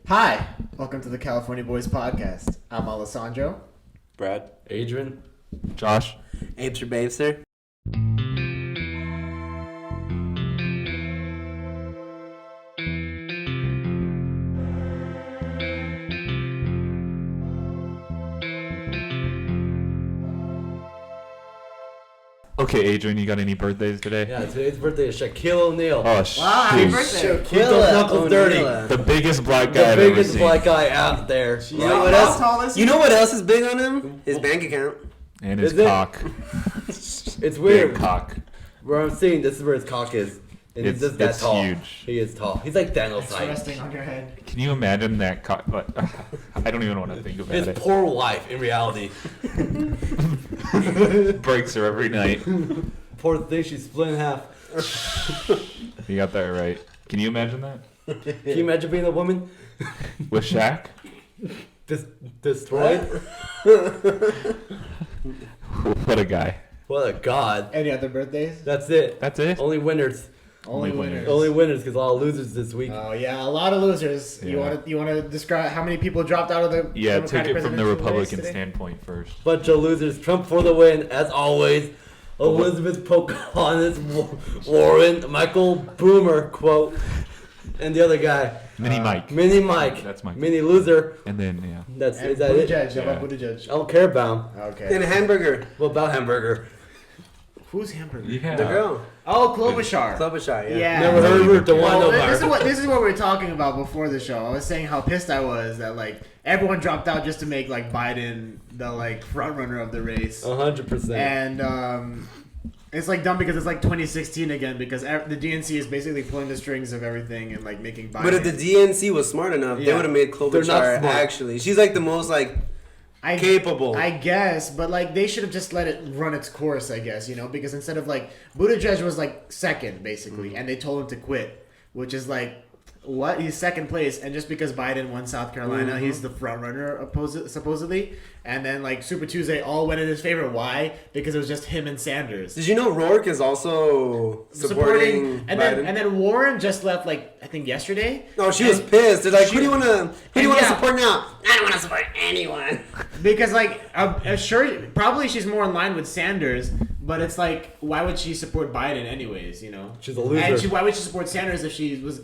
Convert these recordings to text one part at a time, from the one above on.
Hi, welcome to the California Boys Podcast. I'm Alessandro. Brad. Adrian. Josh. Apes or Babester. Okay, Adrian, you got any birthdays today? Yeah, today's birthday is Shaquille O'Neal. Oh, Wow, happy birthday. Keep those knuckles dirty. The biggest black guy The I've ever biggest seen. black guy out there. You know what How else? tall is he? You know what else is big on him? His bank account. And his Is it? cock. It's Big weird. cock. Where I'm seeing, this is where his cock is. And he's just that It's tall. huge. He is tall. He's like Daniel It's size. resting on your head. Can you imagine that cock? Like, I don't even want to think about His it. poor wife, in reality. Breaks her every night. Poor thing, she's split in half. You got that right. Can you imagine that? Can you imagine being a woman? With Shaq? Destroyed? What a guy. What a god. Any other birthdays? That's it. That's it? Only winners. Only winners. Only winners, because all losers this week. Oh yeah, a lot of losers. You Yeah. want to describe how many people dropped out of the Yeah, Democratic take it from the presidential Republican race today? standpoint first. Bunch of losers. Trump for the win, as always. Elizabeth Pocahontas, Warren, Michael Boomer quote, and the other guy, Mini Mike. Mini Mike. That's Mike. Mini loser. And then, yeah. That's And is that it? Buttigieg, how about Yeah. Buttigieg? I don't care about him. Okay. Then a hamburger. What about hamburger? Who's hamburger? Yeah. The girl. Oh, Klobuchar. Klobuchar, yeah. Yeah. Never heard of her. Don't want to Well, know about this her. is what we were talking about before the show. I was saying how pissed I was that like everyone dropped out just to make like Biden the like front runner of the race, 100%. and it's like dumb because it's like 2016 again because the DNC is basically pulling the strings of everything and like making Biden. But if the DNC was smart enough, they Yeah. would have made They're not Klobuchar smart. actually. She's like the most capable. I guess, but like they should have just let it run its course, I guess, because instead of like Buttigieg was like second basically, and they told him to quit, which is like what he's second place, and just because Biden won South Carolina, he's the front runner supposedly, and then like Super Tuesday all went in his favor. Why? Because it was just him and Sanders. Did you know Rourke is also supporting and Biden? then Warren just left like I think yesterday. No, she was pissed. They're like, who do you want to yeah. support now? I don't want to support anyone. Because like sure, probably she's more in line with Sanders, but it's like why would she support Biden anyways? She's a loser. And why would she support Sanders if she was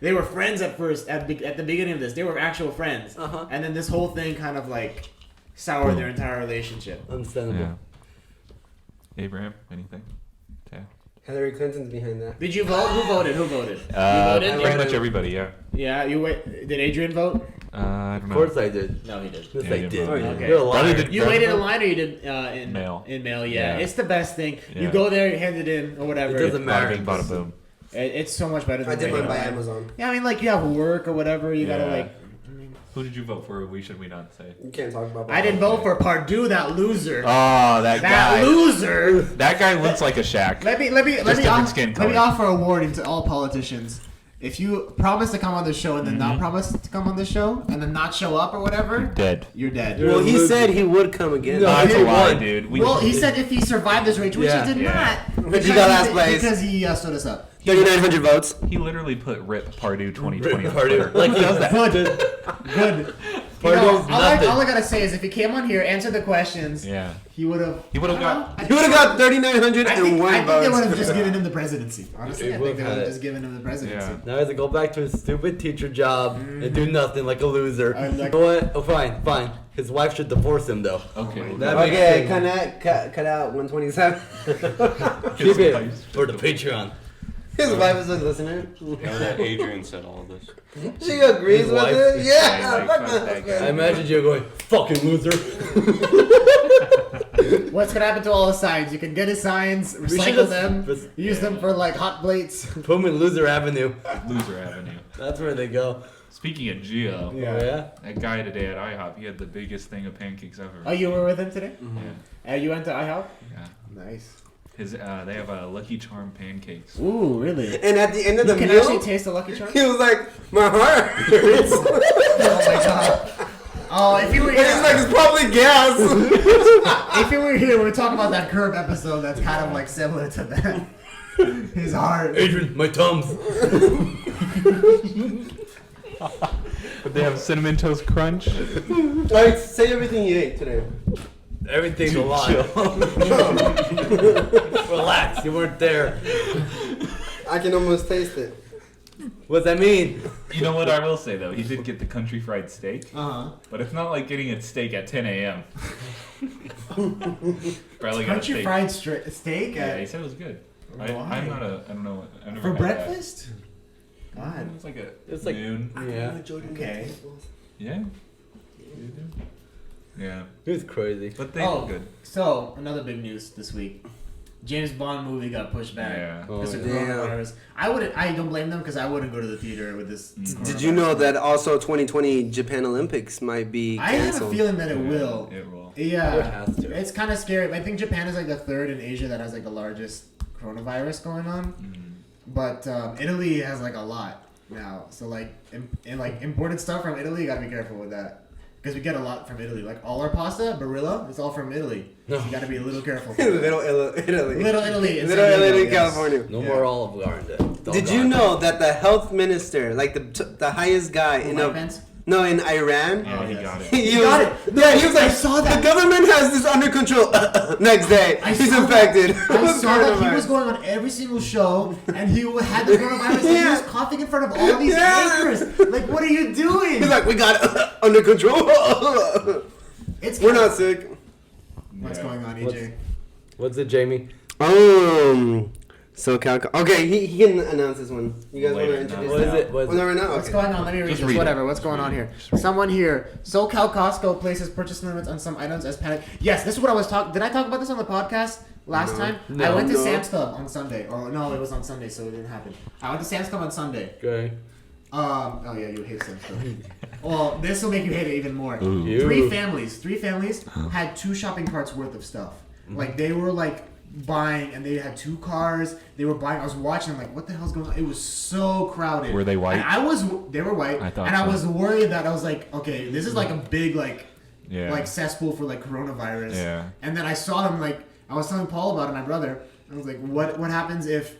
they were friends at first at the beginning of this, they were actual friends, and then this whole thing kind of like soured their entire relationship. Understandable. Yeah. Abraham, anything? Yeah. Hillary Clinton's behind that. Did you vote? Who voted? You voted? Pretty much everybody, yeah. Yeah, you wait. Did Adrian vote? I don't Of know. course I did. No, he did. Yes, Yeah, I you did. voted. Okay. You're a liar. Probably did- You waited in line or you did in Mail. In mail, yeah. Yeah. It's the best thing. You Yeah. go there, you hand it in or whatever. It doesn't matter. Bada bing, bada boom. It's so much better than I did waiting mine by in line. Amazon. Yeah, I mean, like you have work or whatever. You gotta Yeah. like. Who did you vote for? Should we not say? You can't talk about that. I didn't vote for Pardue, that loser. Oh, that guy. Loser. That guy looks like a Shaq. Let me different skin let me color. offer a warning to all politicians. If you promise to come on the show and then not promise to come on the show and then not show up or whatever, Dead. you're dead. Well, he said he would come again. No, That's he a lie, won. dude. Well, he said if he survived this race, which Yeah. he did Yeah. not. But he got last place. Because he stood us up. 3,900 votes. He literally put RIP Pardue 2020 on Pardue. Twitter. Like he does that. Good. Pardue's nothing. All I gotta say is if he came on here, answered the questions, Yeah. he would have. He would have got. He would have got 3,901 I think votes. they would have just given him the presidency. Honestly, They I think they would've would had have it. just given him the presidency. Yeah. Now he has to go back to his stupid teacher job and do nothing like a loser. I'm like- You know what? Oh, fine. His wife should divorce him though. Okay. That Okay, makes sense. cut out 127. Keep it for the Patreon. His wife is a listener. Yeah, that Adrian said all this. She agrees His with wife- it. Yeah, Yeah, fuck like, my fuck that husband. I imagine you going, fucking loser. What's gonna happen to all his signs? You can get his signs, should recycle just- them, use them for like hot plates. Put him in Loser Avenue. Loser Avenue. That's where they go. Speaking of Gio, Yeah. Oh, yeah? that guy today at IHOP, he had the biggest thing of pancakes ever. Oh, you were with him today? Yeah. You went to IHOP? Yeah. Nice. They have Lucky Charm pancakes. Ooh, really? And at the end of You the can meal, actually taste the Lucky Charm? he was like, my heart hurts. Oh my god. Oh, if you were And he's like, here, it's probably gas. if you were here, we're talking about that Curb episode that's kind of like similar to that. His heart. Adrian, my Tums. But they have cinnamon toast crunch. Alright, say everything you ate today. Everything's a lot. Relax, you weren't there. I can almost taste it. What's that mean? You know what I will say though? He did get the country fried steak, Uh-huh. but it's not like getting a steak at 10 a.m. Probably got a Country steak. fried steak Yeah, he said it was good. Why? I'm not a. I don't know. I've never for had breakfast? That. God. It's like a It's like- noon. Yeah. Okay. Yeah. Yeah, It was crazy. but they Oh. were good. So, another big news this week. James Bond movie got pushed back. Yeah. Because of Oh, damn. coronavirus. I don't blame them because I wouldn't go to the theater with this. Did you know that also 2020 Japan Olympics might be I have a canceled? feeling that it Yeah, will. It will. It Yeah. has to. It's kind of scary. I think Japan is like the third in Asia that has like the largest coronavirus going on. But Italy has like a lot now. So like, like imported stuff from Italy, you gotta be careful with that. Because we get a lot from Italy. Like all our pasta, Barilla, it's all from Italy. So you gotta be a little careful. Little Italy. Little Italy. in Little San Diego, Italy, yes. California. No Yeah. more Olive Garden. Did you know that the health minister, like the highest guy in Mike Pence? in Iran, Oh, he yes. got it. he got was, it. Yeah, he was like, I saw that. the government has this under control. Next day, I he's saw infected. I with saw that he coronavirus. was going on every single show, and he had the coronavirus, and he Yeah. was coughing in front of all these Yeah. acres. Like, what are you doing? He's like, we got it under control. It's We're not sick. What's Yeah. going on, What's- EJ? What's it, Jamie? SoCal. Okay, he can announce this one. You guys want Later, to introduce What it? is it? What Well, is no, it? right now. What's Okay. going on? Let me read Just this. read it. Whatever. What's Just going read on it. here? Just read it. Someone here. SoCal Costco places purchase limits on some items as panic. Yes, this is what I was talking. Did I talk about this on the podcast last time? I No. went to No. Sam's Club on Sunday. Or no, it was on Sunday, so it didn't happen. I went to Sam's Club on Sunday. Okay. Oh yeah, you hate Sam's Club. Well, this will make you hate it even more. Ooh. You. Three families had 2 shopping carts worth of stuff. Like they were like buying, and they had 2 cars. They were buying. I was watching. I'm like, what the hell's going on? It was so crowded. Were they white? And they were white. I thought and I so. was worried that I was like, okay, this is like a big Yeah. like cesspool for like coronavirus. Yeah. And then I saw them like I was telling Paul about it, my brother. I was like, what happens if?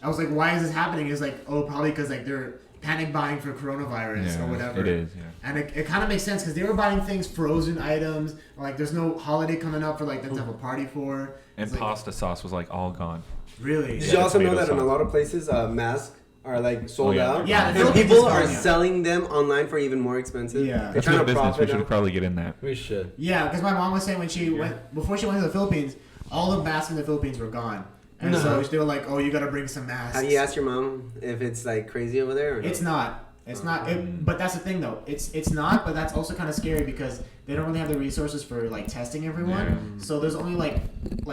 I was like, why is this happening? He's like, oh, probably because like they're panic buying for coronavirus Yeah, or whatever. it is, yeah. And it kind of makes sense because they were buying things, frozen items. Like there's no holiday coming up for like them to have a party for. And It's like, pasta sauce was like all gone. Really? Did you also know tomato that in a sauce. lot of places, masks are like sold yeah. out? Yeah, the and Philippines people is are gone, yeah. selling them online for even more expensive. Yeah. They're That's trying good to business. We profit. should now. probably get in that. We should. Yeah, because my mom was saying when she went before she went to the Philippines, all the masks in the Philippines were gone, and so they were like, "Oh, you got to bring some masks." Have you asked your mom if it's like crazy over there? Or no? It's not. It's not. But that's the thing, though. It's not. But that's also kind of scary because they don't really have the resources for like testing everyone. So there's only like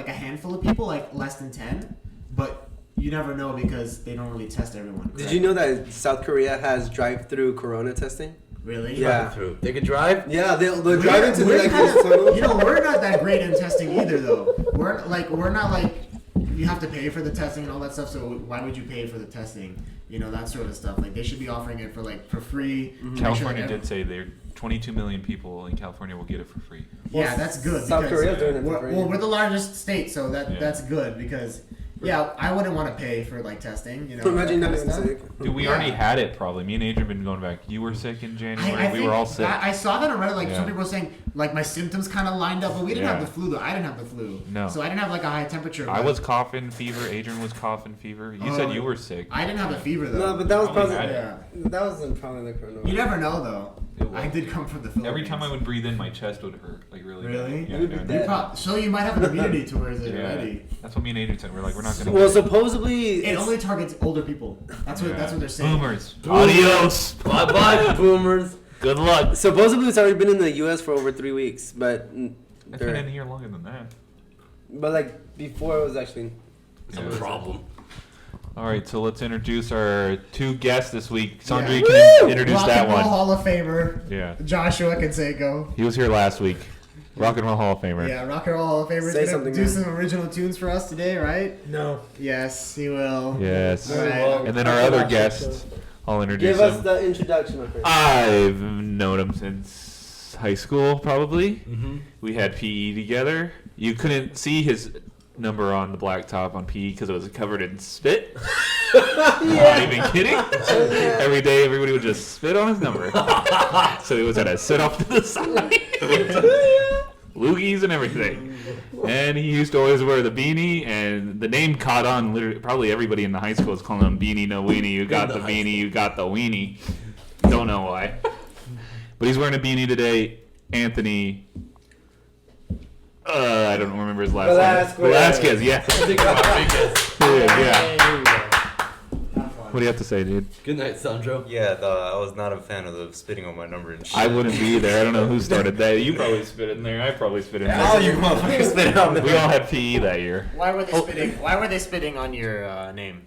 a handful of people, like less than 10. But you never know because they don't really test everyone. Did you know that South Korea has drive-through corona testing? Really? Yeah. Through. They could drive. Yeah, they'll drive into We're like kinda- this tunnel. You know, we're not that great in testing either, though. We're not like you have to pay for the testing and all that stuff. So why would you pay for the testing? You know, that sort of stuff. Like they should be offering it for free. Make sure California that did say there 22 million people in California will get it for free. Yeah, that's good. South because Korea's doing it for free. Well, we're the largest state, so Yeah. that's good because I wouldn't want to pay for like testing. You know, Imagine that not kind of being stuff. sick. Dude, we Yeah. already had it probably. Me and Adrian been going back. You were sick in January. I we think were all sick. I saw that on Reddit. Like Yeah. some people were saying, like my symptoms kind of lined up, but we didn't Yeah. have the flu though. I didn't have the flu. No. So I didn't have like a high temperature. I but was coughing fever. Adrian was coughing fever. You said you were sick. I didn't have the fever though. No, but that was Probably probably had it. that wasn't probably the corona. You never know though. It was. I did come from the Philippines. Every time I would breathe in, my chest would hurt. Like really. Really? Bad. Yeah, You'd be dude. dead. So you might have an immunity towards it Yeah. already. That's what me and Adrian said. We're like, we're not gonna. Well, get it. supposedly It it's- only targets older people. That's what they're saying. Boomers. Adios. Bye bye, boomers. Good luck. supposedly it's already been in the U.S. for over 3 weeks, but It's been in here longer than that. like before it was actually. It's a Yeah. problem. All right, so let's introduce our 2 guests this week. Sandra, Yeah. you can introduce Rock that and Roll one. Hall of Famer Yeah, Joshua Canseco. he was here last week. Rock and Roll Hall of Famer. Yeah, Rock and Roll Hall of Famer. Say He's gonna something, do man. some original tunes for us today, right? No. Yes, he will. Yes. All right. And then our other guest, I'll introduce Give us him. the introduction, my friend. I've known him since high school, probably. Mm-hmm. We had PE together. You couldn't see his number on the blacktop on PE because it was covered in spit. Not even kidding. Every day, everybody would just spit on his number. So he was gonna sit off to the side. Loogies and everything. And he used to always wear the beanie, and the name caught on. Literally, probably everybody in the high school was calling him Beanie No Weenie. You got the beanie, you got the weenie. Don't know why. But he's wearing a beanie today. Anthony. I don't remember his last name. Velasquez, yeah. Yeah. What do you have to say, dude? Good night, Sandro. Yeah, I was not a fan of the spitting on my number and shit. I wouldn't be there. I don't know who started that. You probably spit in there. I probably spit in there. Oh, you motherfuckers spit on me. We all had PE that year. Why were they spitting? Why were they spitting on your name?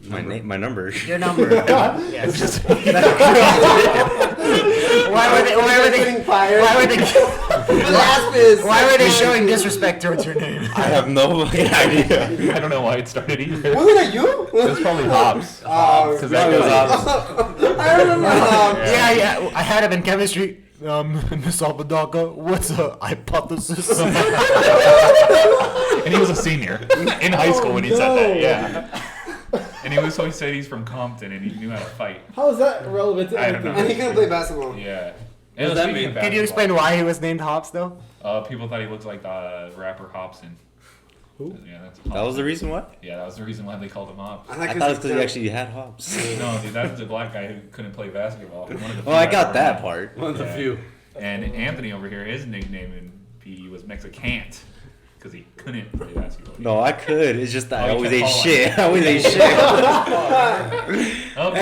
My number. Your number. Yes. Why were they showing disrespect towards your name? I have no idea. I don't know why it started either. Wasn't it you? It was probably Hobbs. Because that was goes Hobbs. I remember. Yeah. I had him in chemistry. Miss Apodaca, what's a hypothesis? And he was a senior in high school when he said that. Yeah. And he always said he's from Compton and he knew how to fight. How is that relevant to I don't anything? know. And he couldn't play basketball. Yeah. What does that mean? Can you explain why he was named Hobbs, though? People thought he looked like the rapper Hobson. Who? Yeah, that's That was the reason why? Yeah, that was the reason why they called him Hobbs. I thought it's because he actually had hops. No, dude, that's the black guy who couldn't play basketball. One of the few Well, I got ever that had. part. One's a Yeah. few. And Anthony over here, his nickname in PE was Mexicant because he couldn't play basketball. No, I could. It's just that I Oh, you always kept ate falling. shit. I always ate shit. Oh,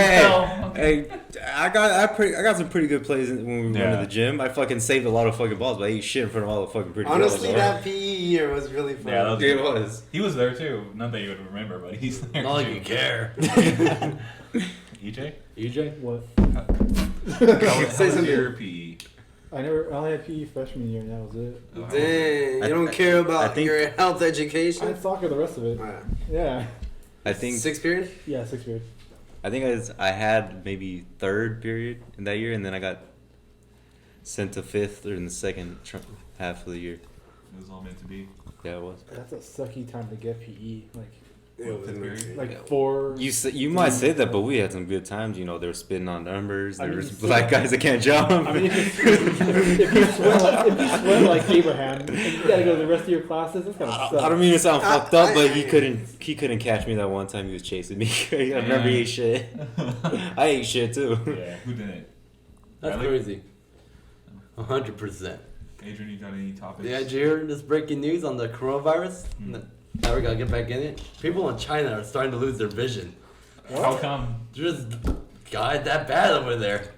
Hey, I got some pretty good plays when we went Yeah. to the gym. I fucking saved a lot of fucking balls, but I ate shit in front of all the fucking pretty Honestly, girls. that PE year was really fun. Yeah, that was It was. He was there too. Not that you would remember, but he's there Not like too. you care. EJ? EJ? What? How Say was something. your PE? I only had PE freshman year and that was it. Oh, how was Dang, it? you don't care I about think- your health I education? had soccer the rest of it. Alright. Yeah. I think Sixth period? Yeah, 6th period. I had maybe third period in that year, and then I got sent to fifth or in the second half of the year. It was all meant to be. Yeah, it was. That's a sucky time to get PE. It was fifth period? amazing. Like 4. You might say that, but we had some good times. You know, they were spitting on numbers. There was black guys that can't jump. I mean, if you swim like Abraham, and you gotta go to the rest of your classes, that's kind of sucks. I don't mean to sound fucked up, but he couldn't catch me that one time. He was chasing me. I remember he ate shit. I ate shit too. Yeah, who didn't? That's Really? crazy. 100%. Adrian, you got any topics? Yeah, did you hear this breaking news on the coronavirus? Now we gotta get back in it. People in China are starting to lose their vision. How come? There's got it that bad over there.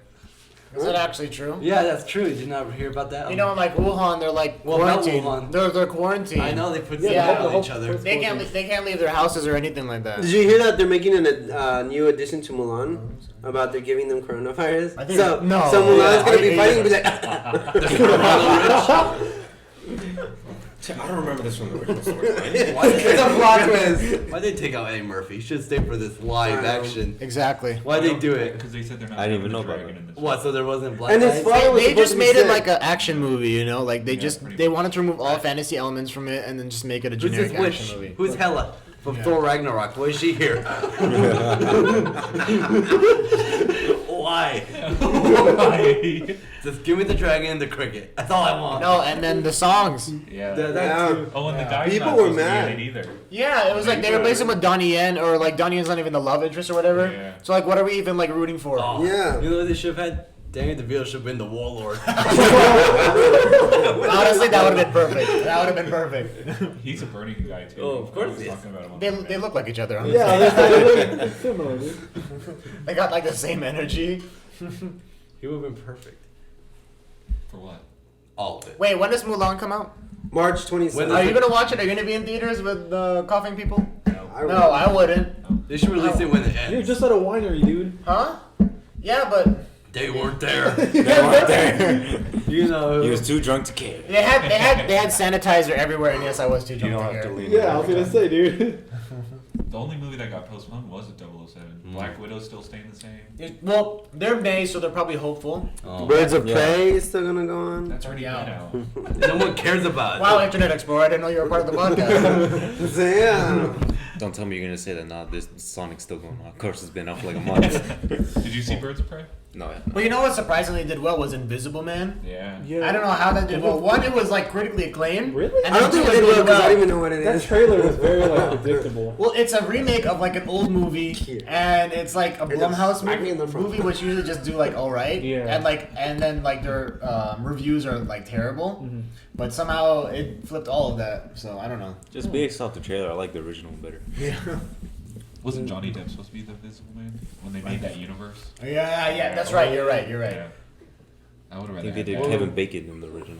Is that actually true? Yeah, that's true. Did you not hear about that? You know, in like Wuhan, they're like Well, not quarantined. Wuhan. They're quarantined. I know they put Yeah, yeah, the on each other. They can't leave their houses or anything like that. Did you hear that they're making a new addition to Mulan about they're giving them coronavirus? I think So no. so Mulan's gonna be I- fighting, be like, I don't remember this from the original story. it's a plot twist. Why'd they take out Eddie Murphy? He should stay for this live action. Exactly. Why'd they do it? Because they said they're not. I didn't even having know the about dragon that. in this What? So there wasn't black And his guys? father was They supposed just to be made it sick. like an action movie, you know? Like pretty they much. wanted to remove all fantasy elements from it and then just make it a Who's generic this witch? action movie. Who's Hela from Yeah. Thor Ragnarok? Why is she here? Why? Why? Just give me the dragon and the cricket. That's all I want. No, and then the songs. Yeah. Yeah. Oh, and the guy's People not were supposed mad. to be in it either. Yeah, it was like they replaced him with Donnie Yen, or like Donnie Yen's not even the love interest or whatever. Yeah. So like, what are we even like rooting for? Oh, Yeah. You know what they should have had? Danny DeVito should have been the warlord. Honestly, that would have been perfect. That would have been perfect. He's a burning guy too. Oh, of course I was he is. talking about him on They, the they look like each other. Honestly. Yeah, they're similar, dude. They got like the same energy. He would have been perfect. For what? All of it. Wait, when does Mulan come out? March 27th. When Are you gonna watch it? Are you gonna be in theaters with the coughing people? No. No, I wouldn't. They should release it when it ends. You're just at a winery, dude. Huh? Yeah, but They weren't there. They weren't there. You know. He was too drunk to care. they had sanitizer everywhere, and yes, I was too drunk to care. Yeah, I was gonna say, dude. The only movie that got postponed was a 007. Black Widow's still staying the same. Well, they're May, so they're probably hopeful. Oh. Birds of Yeah. Prey is still gonna go on. That's already out now. No one cares about it. Wow, Internet Explorer, I didn't know you were part of the podcast. So, yeah. Don't tell me you're gonna say that. Nah, this Sonic's still going on. Of course, it's been up for like a month. Did you see Birds of Prey? No. But you know what surprisingly did well was Invisible Man. Yeah. I don't know how that did well. One, it was like critically acclaimed. Really? And I don't then think two, it did well because I don't even know what it That is. trailer was very like predictable. Well, it's a remake of like an old movie, and it's like a It Blumhouse smacked me in the front. movie, which usually just do like all right, Yeah. and then like their reviews are like terrible, Mhm. but somehow it flipped all of that. So I don't know. Just based off the trailer, I like the original better. Yeah, Wasn't Johnny Depp supposed to be the Invisible Man when they made that universe? yeah, that's right. You're right. Yeah. I would have I rather think they had did that. Kevin Bacon in the original.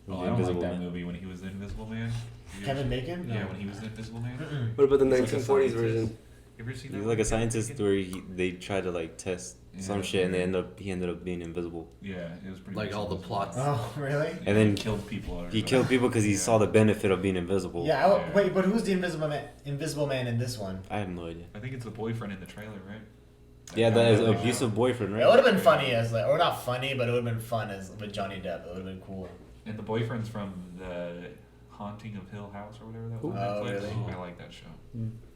Oh, I The don't like Invisible that Man. movie when he was the Invisible Man. You Kevin ever- Bacon? Yeah, when he was the Invisible Man. Mm-mm. What about the He's like a 1940s scientist. version? You ever seen that? He's one? like a scientist where they tried to like test some Yeah. shit and he ended up being invisible. Yeah, it was pretty Like much all the invisible. plots. Oh, really? Yeah, And then he killed people. Or He killed people because he saw the benefit of being invisible. Yeah. Yeah. Wait, but who's the Invisible Man in this one? I have no idea. I think it's the boyfriend in the trailer, right? Yeah, guy that is in the abusive boyfriend, It would right? have been funny as like, or not funny, but it would have been fun as with Johnny Depp. It would have been cool. And the boyfriend's from the Haunting of Hill House or whatever that was. on Oh, Netflix. really? I like that show.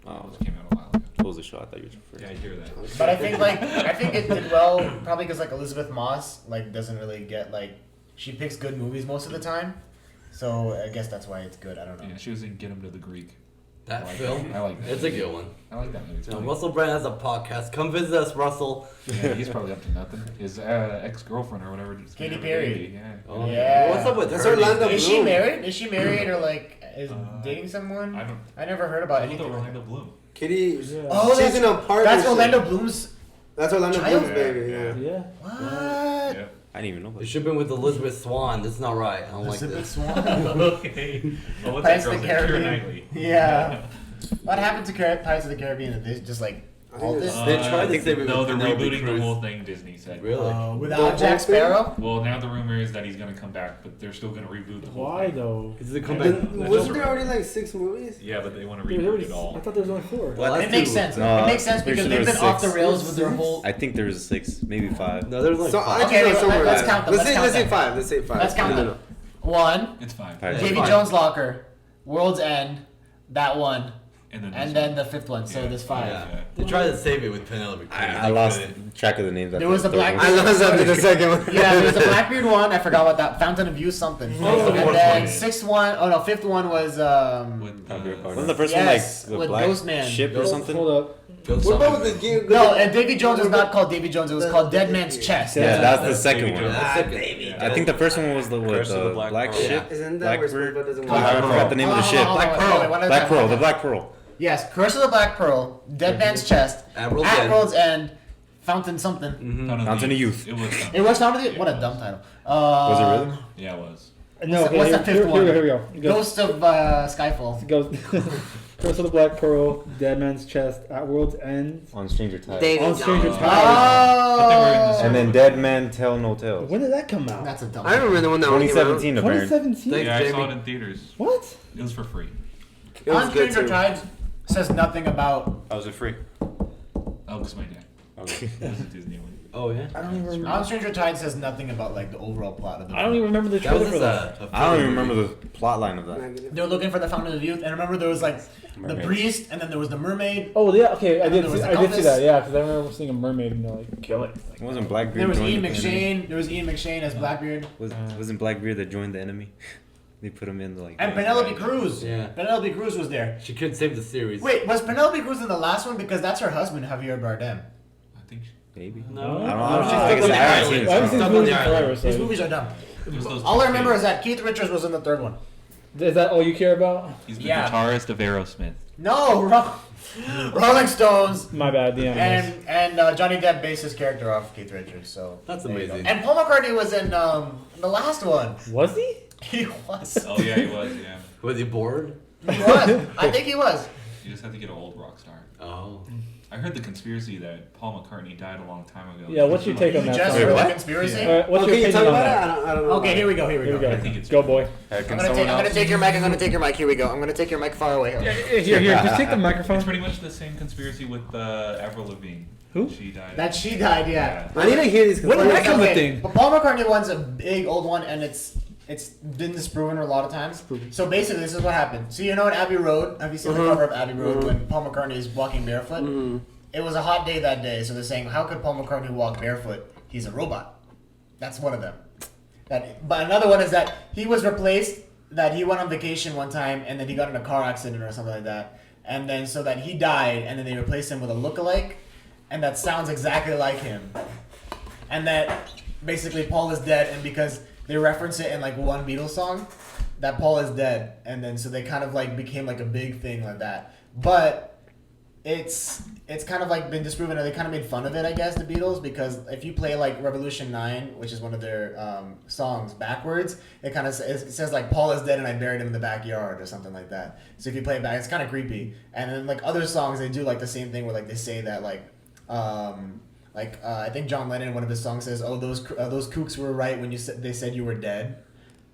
Oh, It came out a while ago. what was the show? I thought you were Yeah, I first. hear that. But I think it did well, probably because like Elizabeth Moss like doesn't really get like she picks good movies most of the time, so I guess that's why it's good. I don't know. Yeah, she was in Get Him to the Greek. That I like film? I like that. It's a good one. I like that movie. It's You know, funny. Russell Brand has a podcast. Come visit us, Russell. Yeah, he's probably up to nothing. His ex-girlfriend or whatever. Just Katy gonna have a Perry. baby, Yeah. Oh, Yeah. What's up with That's her? Orlando Is she Bloom. married? Is she married or like is Uh, dating someone? I don't. I never heard about I love anything. Like Orlando that. Bloom. Kitty. Yeah. Oh, she's that's, in a partnership. that's Orlando Bloom's. That's Orlando Child? Bloom's baby. Yeah. Yeah. What? Yeah. I didn't even know You that. should have been with Elizabeth Swan. This is not right. I don't like Elizabeth this. Swan. Okay. Well, what's Pirates that of the girl's name? Keira Caribbean. Knightley. Yeah. What happened to Pirates of the Caribbean? They just like I called think it. it's- They tried to think save it No, with they're Penelope rebooting Cruz. the whole thing. Disney said. Really? Without Jack Sparrow. Well, now the rumor is that he's gonna come back, but they're still gonna reboot the whole Why thing. though? Is it come Yeah. back? Then, wasn't there already like 6 movies? Yeah, but they want to There was reboot already, it all. I thought there was only 4. Well, It that's makes two. sense. No, It makes sense I'm pretty because sure they've there's been off the 6. rails with their whole. I think there was 6, maybe 5. No, there's like So five. I Okay, just know wait, somewhere. let's count them, Let's let's say count let's say them. 5. Let's say 5. Let's count them. One, It's fine. Pirates. Davy fine. Jones' Locker, World's End, that one, And then, and this then one. the fifth one. So Yeah. there's 5. Yeah. They tried to save it with Penelope Cruz. I lost track of the names. There was a black- I lost after the second one. Yeah, there's the Blackbeard one. I forgot what that Fountain of Youth something. Oh, the and fourth then one. sixth one, oh no, fifth one was With, Wasn't the first Yes, one like with the black Ghostman. ship or something? Hold up. What about the game? no, and Davy Jones was not called Davy Jones. It was called Dead Man's Chest. Yeah, that's the second Davy one. Jones. Ah, baby. I think the first one was the Curse of the black, Black Pearl. ship. Isn't that where Blackbird. SpongeBob doesn't I want forgot the name of the ship. Black Pearl. Black Pearl. The Black Pearl. Yes, Curse of the Black Pearl, Dead Man's Chest, Admiral's At End. World's End, Fountain something. Fountain of Youth. It was. It was Fountain of What a dumb title. Was it really? Yeah, it was. No, What's okay, the here, fifth here, one? here we go. It goes, Ghost of Skyfall. it goes Curse of the Black Pearl, Dead Man's Chest, At World's End, On Stranger Tides. Davy On Stranger Jones. Tides. thought they were in the Oh, And then Dead Man Tell No Tales. When did that come out? that's a dumb. I remember the one that only came out. 2017 apparently. 2017? Yeah, I saw Jamie. it in theaters. What? It was for free. It was On good Stranger too. Tides says nothing about. How was it free? Oh, because my dad. Okay. It was a Disney one. Oh yeah. I don't even remember. On Stranger Tides says nothing about like the overall plot of the. I don't even remember the That trailer was for that. I don't even remember the plot line of that. They're looking for the Fountain of Youth, and remember there was like the Mermaids. priest, and then there was the mermaid. Oh yeah, okay. I And did. there was See, the I did see compass. that. Yeah, because I remember seeing a mermaid and they're like, kill it. Like, It wasn't Blackbeard. There was joined Ian the enemy? McShane. There was Ian McShane as Blackbeard, Wasn't Blackbeard that joined the enemy? They put him in like. and Penelope Cruz. Yeah. Penelope Cruz was there. She could save the series. Wait, was Penelope Cruz in the last one? Because that's her husband, Javier Bardem. I think Maybe. No. I don't know. No, She's she's like, stuck I on haven't the seen island. I haven't it. seen Stuck this on movie the forever. island. These So. movies are dumb. it was those All I two remember kids. is that Keith Richards was in the third one. Is that all you care about? He's the Yeah. guitarist of Aerosmith. No, Rolling Stones, My bad. The animals. and Johnny Depp based his character off Keith Richards. So That's there you go. amazing. And Paul McCartney was in the last one. Was he? He was. Oh yeah, he was. Yeah. Was he bored? He was. I think he was. You just have to get an old rock star. Oh. I heard the conspiracy that Paul McCartney died a long time ago. Yeah, what's your take on You that? just Sorry. heard the what? conspiracy? Yeah. What's Oh, your can you opinion talk on about that? it? I don't know. Okay, here we go. Here we Here we go. go. I think it's Go, boy. I'm gonna take your mic. I'm gonna take your mic. Here we go. I'm gonna take your mic far away. Here, just take the microphone. It's pretty much the same conspiracy with Avril Lavigne. Who? She died. That she died. Yeah. I need to hear these. When did that come a Okay, thing? but Paul McCartney one's a big old one, and it's it's been disproven a lot of times. So basically, this is what happened. So you know in Abbey Road, have you seen the cover of Abbey Road when Paul McCartney is walking barefoot? It was a hot day that day, so they're saying, how could Paul McCartney walk barefoot? He's a robot. That's one of them. But another one is that he was replaced, that he went on vacation one time, and then he got in a car accident or something like that. And then so that he died, and then they replaced him with a lookalike, and that sounds exactly like him. And that basically Paul is dead, and because they reference it in like one Beatles song, that Paul is dead. And then so they kind of like became like a big thing like that. But it's kind of like been disproven, and they kind of made fun of it, I guess, the Beatles, because if you play like Revolution 9, which is one of their songs, backwards, it kind of it says like Paul is dead and I buried him in the backyard or something like that. So if you play it back, it's kind of creepy. And then like other songs, they do like the same thing where like they say that I think John Lennon in one of his songs says, "Oh, those kooks were right when they said you were dead,"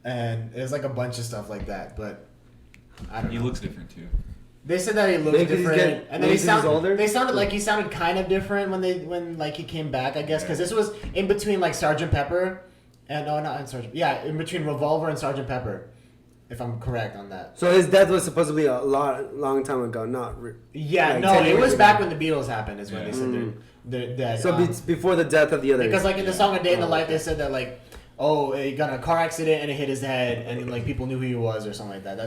and there's like a bunch of stuff like that. But I don't know. He looks different too. They said that he looked Maybe he's different, getting- and then maybe he's older? They sounded like he sounded kind of different when like he came back, I guess, because this was in between like Sgt. Pepper, and no, not in Sgt. Yeah, in between Revolver and Sgt. Pepper, if I'm correct on that. So his death was supposedly a long time ago, not. Yeah, like no, 10 it years was ago. back when the Beatles happened. Is when they said they're dead. So before the death of the other. Because like in the song "A Day in the Life," they said that like, oh, he got in a car accident and it hit his head, and like people knew who he was or something like that.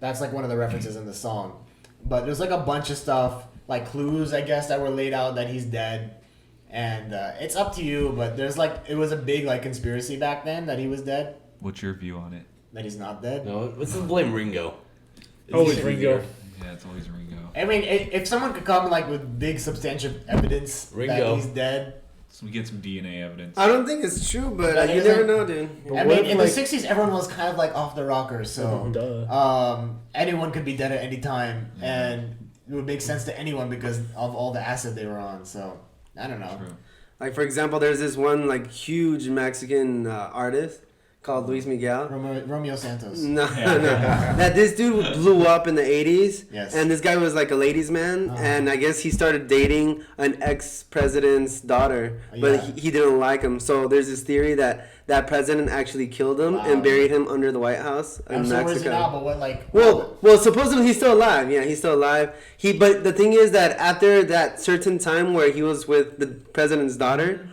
That's like one of the references in the song. But there's like a bunch of stuff, like clues, I guess, that were laid out that he's dead. And it's up to you, but there's like, it was a big like conspiracy back then that he was dead, What's your view on it? that he's not dead. No, let's just blame Ringo. Always Ringo. Yeah, it's always Ringo. I mean, if someone could come like with big substantial evidence that Ringo. he's dead. So we get some DNA evidence. I don't think it's true, but That you isn't- never know, dude. I mean, in the 60s, everyone was kind of like off the rockers, so Duh. anyone could be dead at any time, and it would make sense to anyone because of all the acid they were on. So I don't know. True. Like for example, there's this one like huge Mexican artist called Luis Miguel. Romeo Santos. No, no. That this dude blew up in the 80s. Yes. And this guy was like a ladies' man. And I guess he started dating an ex-president's daughter. But Yeah. he didn't like him. So there's this theory that that president actually killed him Wow. and buried him under the White House in So where's he now? Mexico. But what like? Well, supposedly he's still alive. Yeah, he's still alive. But the thing is that after that certain time where he was with the president's daughter,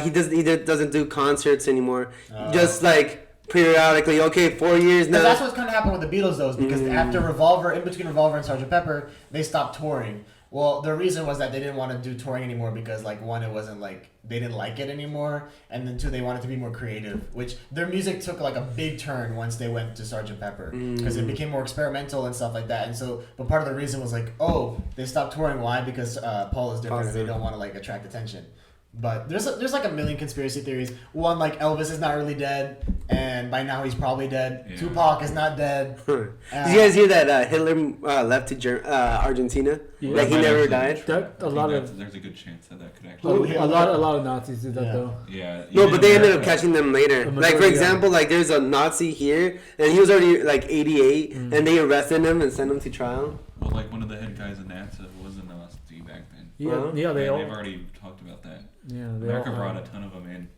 he doesn't do concerts anymore. Just like periodically. Okay, 4 years now. That's what's kind of happened with the Beatles, though, is because after Revolver, in between Revolver and Sgt. Pepper, they stopped touring. Well, the reason was that they didn't want to do touring anymore because, like, one, it wasn't like they didn't like it anymore, and then two, they wanted to be more creative. Which their music took like a big turn once they went to Sgt. Pepper because it became more experimental and stuff like that. And so, but part of the reason was like, oh, they stopped touring. Why? Because Paul is different, and they don't want to like attract attention. But there's like a million conspiracy theories. One, like Elvis is not really dead, and by now he's probably dead. Yeah. Tupac is not dead. Did you guys hear that Hitler left to Argentina? Yeah. Like he Might never actually died? be true. That- a I think lot that's- of- there's a good chance that could A actually. lot of Nazis did that Yeah. though. Yeah. No, even but they ended up America- catching them later. The Like for majority of example, like there's a Nazi here, and he was already like 88, and they arrested him and sent him to trial. Well, like one of the head guys in NASA was a Nazi back then. Yeah, Well, yeah, they Yeah, all. they've already talked about that. Yeah, they America all. brought a ton of them in.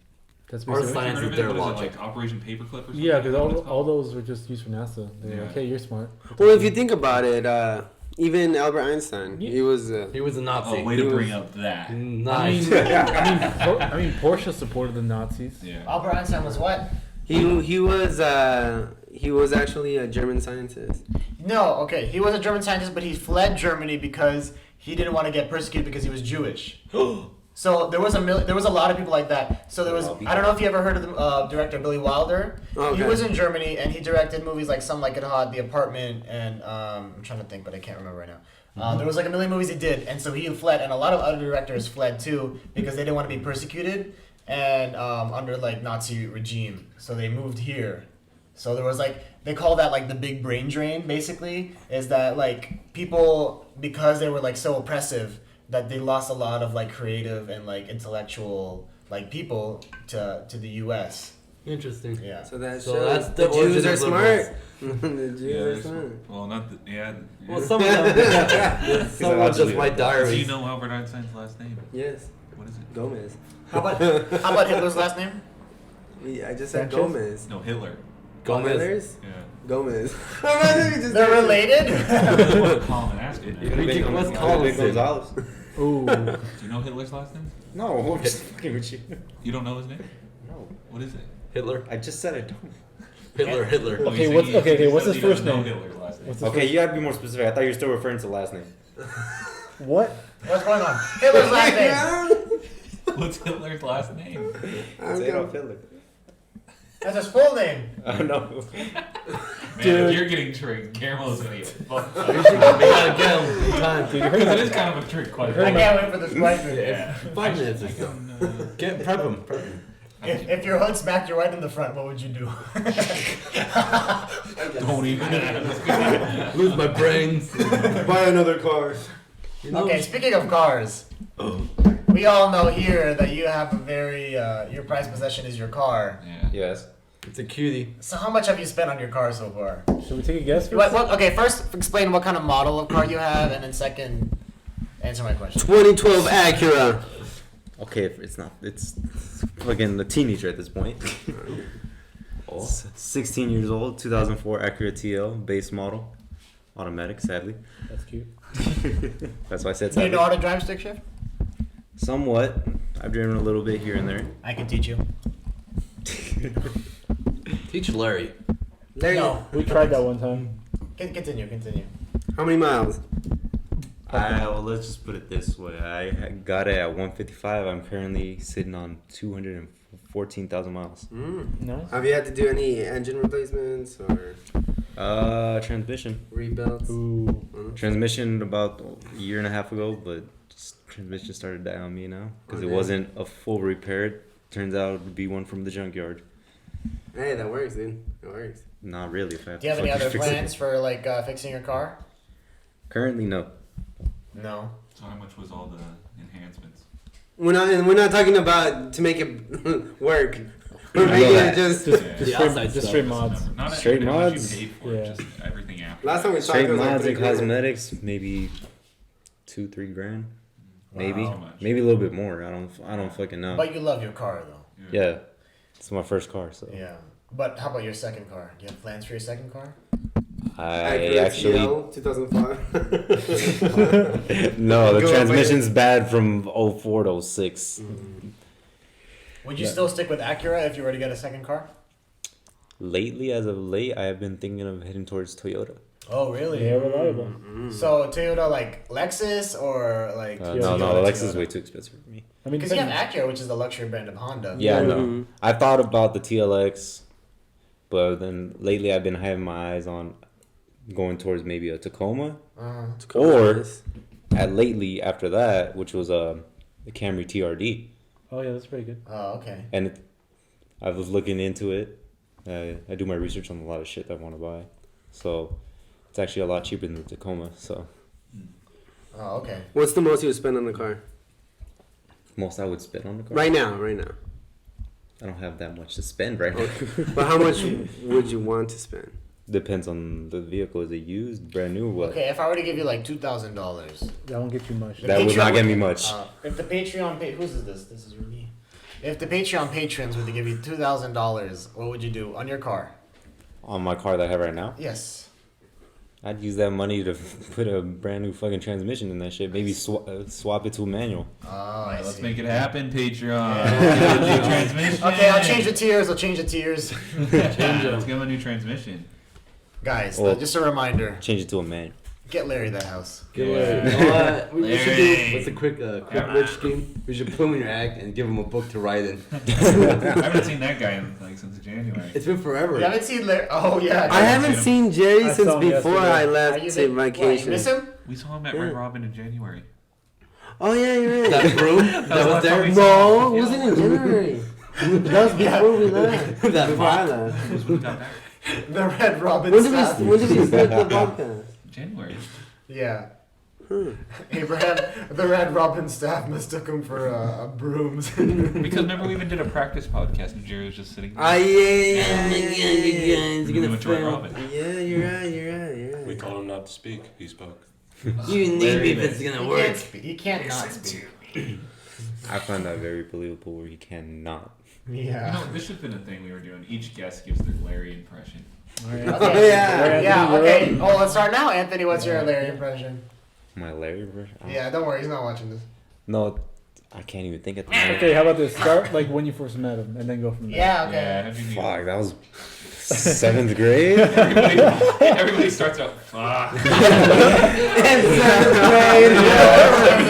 That's Our basically. science Heard is of it? their What is it, logic. like Operation Paperclip or something? Yeah, because Is that what it's all called? those were just used for NASA. They're like, Yeah. hey, you're smart. Well, if you think about it, even Albert Einstein, Yeah. he was. He was a Nazi. Oh, way to He bring was- up that. Nice. I mean, Porsche supported the Nazis. Yeah. Albert Einstein was what? He was actually a German scientist. No, okay, he was a German scientist, but he fled Germany because he didn't want to get persecuted because he was Jewish. So there was a lot of people like that. So there was I don't know if you ever heard of the director Billy Wilder. Okay. He was in Germany and he directed movies like Some Like It Hot, The Apartment, and I'm trying to think, but I can't remember right now. There was like a million movies he did, and so he fled, and a lot of other directors fled too because they didn't want to be persecuted and under like Nazi regime. So they moved here. So there was like they call that like the big brain drain. Basically, is that like people because they were like so oppressive that they lost a lot of like creative and like intellectual like people to the U.S. Interesting. Yeah. So that So shows that's the the origin Jews are of smart. the Yeah, Jews are there's- smart. well, not the, yeah. Well, some of them. Someone just my Do diary. you know Albert Einstein's last name? Yes, What is it? Gomez. How about Hitler's last name? Yeah, I just said Sanchez? Gomez. No, Hitler. Gomez. Yeah. Gomez. They're related. Call him and ask him. Let's call him. Gonzalez. Ooh. Do you know Hitler's last name? No, I'm just fucking with you. You don't know his name? No. What is it? Hitler. I just said I don't. Hitler. Oh, Okay, you what's said okay? you What's said his you first don't know name? Hitler's last name. What's his Okay, you gotta be more specific. I thought you were still referring to the last name. What? What's going on? Hitler's last name. What's Hitler's last name? It's Adolf Hitler. That's his full name. I know. Man, Dude. if you're getting tricked, Guillermo's gonna get fucked up. We gotta get him in time. Dude, you heard Because about it is kind of a trick question. I can't wait for this question. Yeah. 5 minutes or so. Prep him. If your hood smacked you right in the front, what would you do? Don't even ask. Lose my brains. Buy another car. Okay, speaking of cars, we all know here that you have a very your prized possession is your car. Yeah. Yes. It's a cutie. So how much have you spent on your car so far? Should we take a guess? Okay, first explain what kind of model of car you have, and then second, answer my question. 2012 Acura. Okay, it's fucking a teenager at this point. 16 years old, 2004 Acura TL, base model, automatic, sadly. That's cute. That's why I said Do you sadly. know how to drive stick shift? Somewhat. I've driven a little bit here and there. I can teach you. Teach Larry. There No. We tried that one time. Continue. How many miles? Well, let's just put it this way. I got it at 155. I'm currently sitting on 214,000 miles. Nice. Have you had to do any engine replacements or Transmission. rebuilds? Ooh. Transmission about a year and a half ago, but transmission started dying on me now because Oh, it damn. wasn't a full repair. Turns out to be one from the junkyard. Hey, that works, dude. It works. Not really. If I have Do you have to any fucking other fix it. plans for like fixing your car? Currently, no. No. So how much was all the enhancements? We're not talking about to make it work. We're I know making it that. just. Just The straight, outside just stuff. straight mods. Not Straight everything much mods? You paid for, Yeah. just everything after. Last time we talked, Straight it was like mods and 3 grand. cosmetics, maybe 2-3 grand, maybe, Wow. Too much. maybe a little bit more. I don't fucking know. But you love your car though. Yeah, it's my first car, so Yeah. But how about your second car? Do you have plans for your second car? I Acura actually TL, 2005. no. The Go transmission's bad from 04 to 06. Would you still stick with Acura if you were to get a second car? Lately, as of late, I have been thinking of heading towards Toyota. Oh, really? Yeah, reliable. So Toyota like Lexus or like No, Toyota. Lexus is way too expensive for me. I mean, because you have Acura, which is the luxury brand of Honda. Yeah, I know. Mhm. I thought about the TLX, but then lately I've been having my eyes on going towards maybe a Tacoma, or lately after that, which was the Camry TRD, oh yeah, that's pretty good. Oh, okay. and I was looking into it. I do my research on a lot of shit that I want to buy, so it's actually a lot cheaper than the Tacoma. So Oh, okay. What's the most you would spend on the car? most I would spend on the car. Right now. I don't have that much to spend right now. But how much would you want to spend? Depends on the vehicle. Is it used, brand new, or what? Okay, if I were to give you like $2,000, That won't get you much. The That would Patreon not get me much. if the Patreon whose is this? This is me. If the Patreon patrons were to give you $2,000, what would you do on your car? On my car that I have right now, Yes. I'd use that money to put a brand new fucking transmission in that shit. Maybe swap it to a manual. Oh, I Let's see. make it happen, Patreon. Yeah. New transmission. Okay, I'll change the tiers. Yeah, let's give him a new transmission. Guys, Well- just a reminder. Change it to a manual. Get Larry that house. Get Yeah. Larry. You know what? We should do. Larry. What's a quick rich scheme? We should put him in your act and give him a book to write in. I haven't seen that guy in, like since January. It's been forever. You haven't seen Larry? Oh, yeah. I haven't seen Jerry I since saw him before yesterday. I Are left you to What, you vacation. miss him? We saw him at Red Robin in January. Oh yeah, you're right. That broom that was last time there. we No, it wasn't in January. That was before we left. That Before I mop. left. Just when we got back. The Red Robin When did staff. we start the podcast? January. Yeah. Abraham, the Red Robin staff mistook him for brooms. Because remember we even did a practice podcast and Jerry was just sitting there. Ah, yeah. We went to Red Robin. Yeah, you're right. We told him not to speak. He spoke. You need me if it's He gonna can't work. speak. He can't not speak. I find that very believable where he cannot. Yeah. You know, this should have been a thing we were doing. Each guest gives their Larry impression. Okay. Yeah. Yeah. Okay. Oh, let's start now, Anthony. What's your Larry impression? My Larry version? Yeah. Don't worry. He's not watching this. No, I can't even think of the name. Okay, how about this? Start like when you first met him, and then go from there. Yeah. Okay. Yeah, have you meet Fuck, that was 7th grade? everybody starts out, fuck.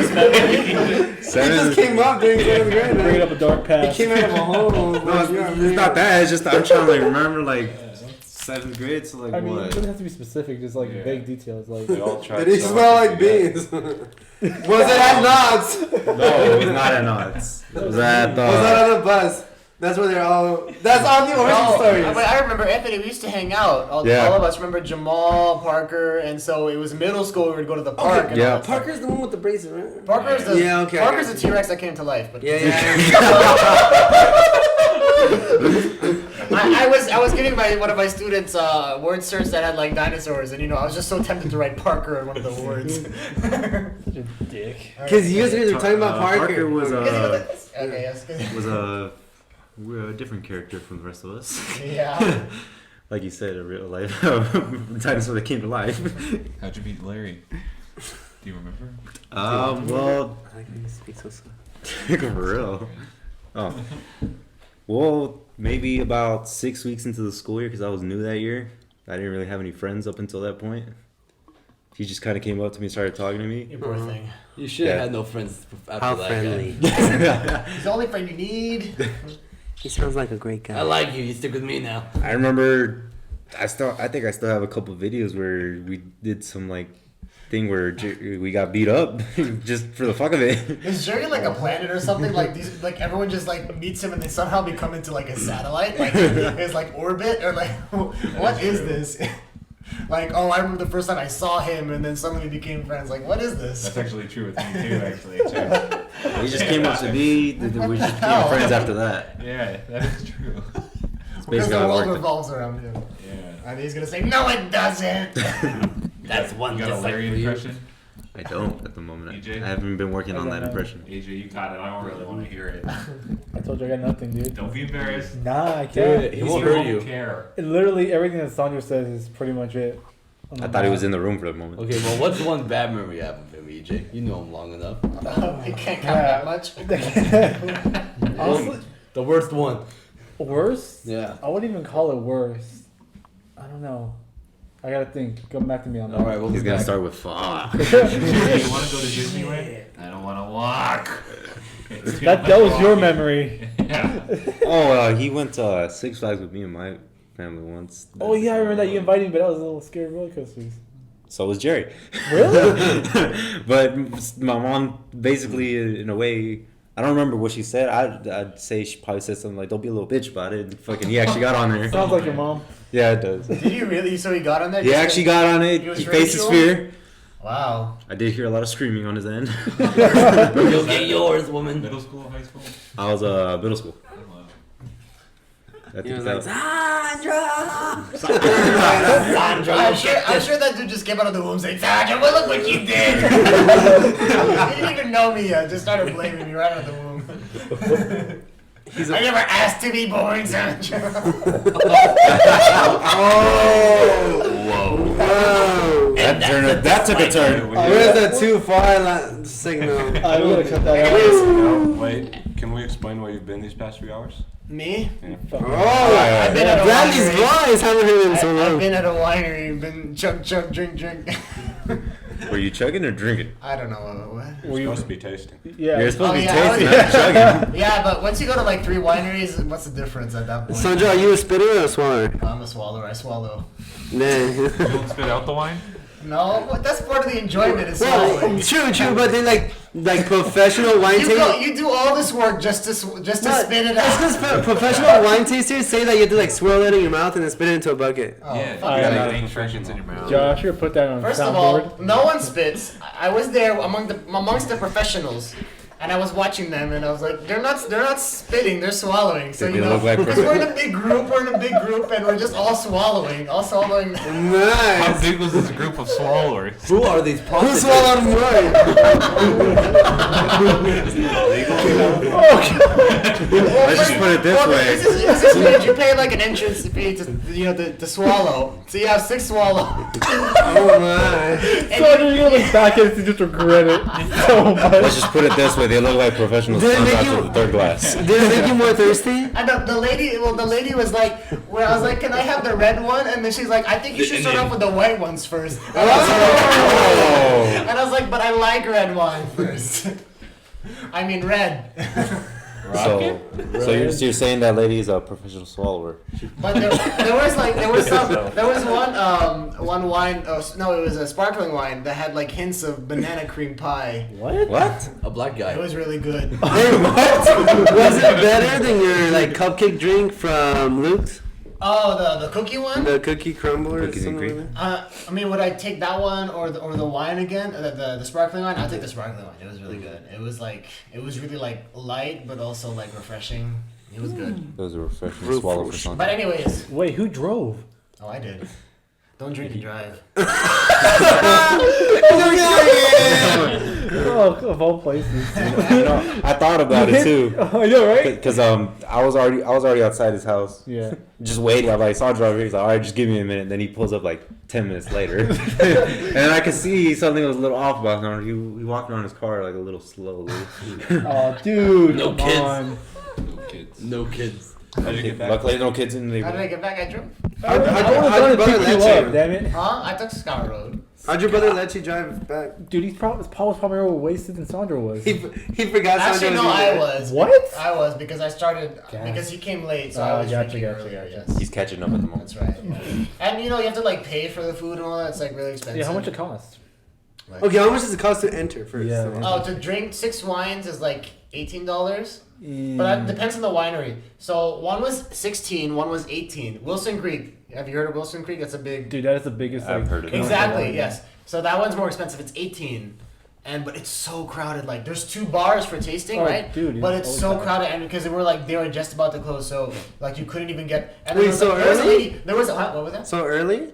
He just came up during 7th grade. Bring it Man. up a dark He past. came out of a hole. No, it's not that. It's just I'm trying to like remember like 7th grade. So like I mean, it what? doesn't have to be specific, just like Yeah. vague details. Like, They all tried Did he so smell hard like to forget. beans? Was it at Knott's? No, it was not at Knott's. It was at Was that on the bus? That's where they're all. That's on the origin No, stories. I remember Anthony. We used to hang out. All of us remember Jamal, Parker, and so it was middle school. We would go to the park. And yeah. all that stuff. Parker's the one with the braces, right? Parker's the Yeah, okay, Parker's I the got T-Rex that came to life. But Yeah. I was giving one of my students word search that had like dinosaurs, and I was just so tempted to write Parker in one of the words. such a dick. Because you guys were talking about Parker. Parker was Okay, yes. was a different character from the rest of us. Yeah. Like you said, a real life dinosaur that came to life. How'd you meet Larry? Do you remember? Well, I can speak so slow. for real. Oh, well, maybe about 6 weeks into the school year, because I was new that year. I didn't really have any friends up until that point. He just kind of came up to me and started talking to me. You poor thing. You should have Yeah. had no friends after How that. friendly. He's the only friend you need. He sounds like a great guy. I like you. You stick with me now. I remember, I think I still have a couple videos where we did some like thing where we got beat up just for the fuck of it. Is Jerry like a planet or something? Like these, like everyone just like meets him and they somehow become into like a satellite, like his like orbit, or like what is this? Like, oh, I remember the first time I saw him, and then suddenly we became friends. Like, what is this? That's actually true with me too, actually. Too. He just came up to me. We just became friends after that. Yeah, that is true. It's Because basically the how it world worked. revolves around him. Yeah. And he's gonna say, no, it doesn't. That's one You got a just like Larry for you. impression? I don't at the moment. EJ? I haven't been working on that impression. AJ, you got it. I don't really want to hear it. I told you I got nothing, dude. Don't be embarrassed. Nah, I can't. Dude, he You won't hurt won't you. care. Literally everything that Sandra says is pretty much it. I thought he was in the room for the moment. Okay, well, what's one bad memory you have of him, EJ? You know him long enough. He can't count that much. Honestly, The worst one. worse? Yeah. I wouldn't even call it worse. I don't know. I gotta think. Come back to me on that. All right, we'll He's be gonna back. start with fuck. You want to go to Disneyland? I don't want to walk. It's too That much was your walking. memory. Yeah. Oh, he went to Six Flags with me and my family once. Oh yeah, I remember that you invited me, but I was a little scared of roller coasters. So was Jerry. Really? But my mom, basically, in a way, I don't remember what she said. I'd say she probably said something like, "Don't be a little bitch about it." And fucking, he actually got on there. Sounds like your mom. Yeah, it does. Did you really? So he got on there? He actually got on it. He was He faced his Rachel? fear. Wow. I did hear a lot of screaming on his end. You'll get yours, woman. Middle school, high school? I was middle school. I don't know. I He think was that like, Sandra, I'm sure that dude just came out of the womb saying, Sandra, well, look what you did. He didn't even know me yet. Just started blaming me right out of the womb. I never asked to be born, Sandra. whoa. that took a turn. Where's the too far signal? I'm gonna cut that out. No, wait. Can we explain where you've been these past few hours? Me? Oh, I've been at a Bradley's winery. voice. Haven't heard him so I've long. been at a winery, been chug, drink. Were you chugging or drinking? I don't know what. You're supposed to be tasting. Yeah. You're supposed to be Oh, yeah, tasting, I not chugging. Yeah, but once you go to like 3 wineries, what's the difference at that point? Sandra, are you a spitter or a swallower? I'm a swallower. I swallow. Nah. You don't spit out the wine? No, but that's part of the enjoyment. Is Well, swallowing. true, but then like professional wine tasters. You do all this work just to spit it It's out. because professional wine tasters say that you have to like swirl it in your mouth and then spit it into a bucket. Oh, Yeah, fuck you that. gotta make sure it's in your mouth. Josh, you're put that on First of soundboard. all, no one spits. I was there amongst the professionals, And I was watching them, and I was like, they're not spitting, they're swallowing. So They you know, look like because we're in a big group, and we're just all swallowing. How Nice. big was this group of swallowers? Who are these Who prostitutes? swallowed what? Let's just put it this way. This is weird. You pay like an entrance fee to swallow. So you have 6 swallows. Oh my. So you're gonna look back at it and just regret it so much. Let's just put it this way. They look like professional Did it sons make after you- the third glass. Did it make you more thirsty? And the lady was like, where I was like, can I have the red one? And then she's like, I think you should start off with the white ones first. And Oh. I was like, but I like red wine first. I mean red. So you're saying that lady is a professional swallower? But there was one wine. Oh, no, it was a sparkling wine that had like hints of banana cream pie. What? A black guy. It was really good. Hey, what? Was it better than your like cupcake drink from Luke's? Oh, the cookie one. The cookie crumble or Cookies and something cream? like I mean, would I take that one or the wine again? The sparkling wine? I'll take the sparkling wine. It was really good. It was really like light, but also like refreshing. It was good. Those are refreshing swallow for something. But anyways, Wait, who drove? oh, I did. Don't drink and drive. Oh, of all places. I thought about it too. I know, right? Because I was already outside his house, Yeah. just waiting. I saw a driver. He's like, all right, just give me a minute. Then he pulls up like 10 minutes later, and I could see something was a little off about him. He walked around his car like a little slowly. Oh, dude. No come kids. on. No kids. No kids. How'd you get back? Luckily, no kids in the How did I neighborhood. get back? I drove. I would how'd have your done it brother pick you let up, you? damn it. Huh? I took Scout Road. How'd your brother let you drive back? Dude, Paul was probably more wasted than Sandra was. He forgot. Actually, Sandra no, was I there. was. What? I was because I started Gas. because he came late, so Oh, I was gotcha, drinking gotcha, earlier. gotcha. Yes, He's catching up at the moment. that's right. Yeah. And you know you have to like pay for the food and all that. It's like really expensive. Yeah, how much it cost? Like- Okay, how much does it cost to enter first? Yeah, man. Oh, to drink 6 wines is like $18. Mm. But that depends on the winery. So one was 16, one was 18. Wilson Creek. Have you heard of Wilson Creek? That's a big. Dude, that is the biggest. I've like, heard of it. Exactly. Yes. So that one's more expensive. It's 18. But it's so crowded. Like there's 2 bars for tasting, Oh, right? dude, but it's it's always so crowded. crowded, and because they were just about to close, so like you couldn't even get. And Wait, there was, so there was a early? lady. There was what was that? So early?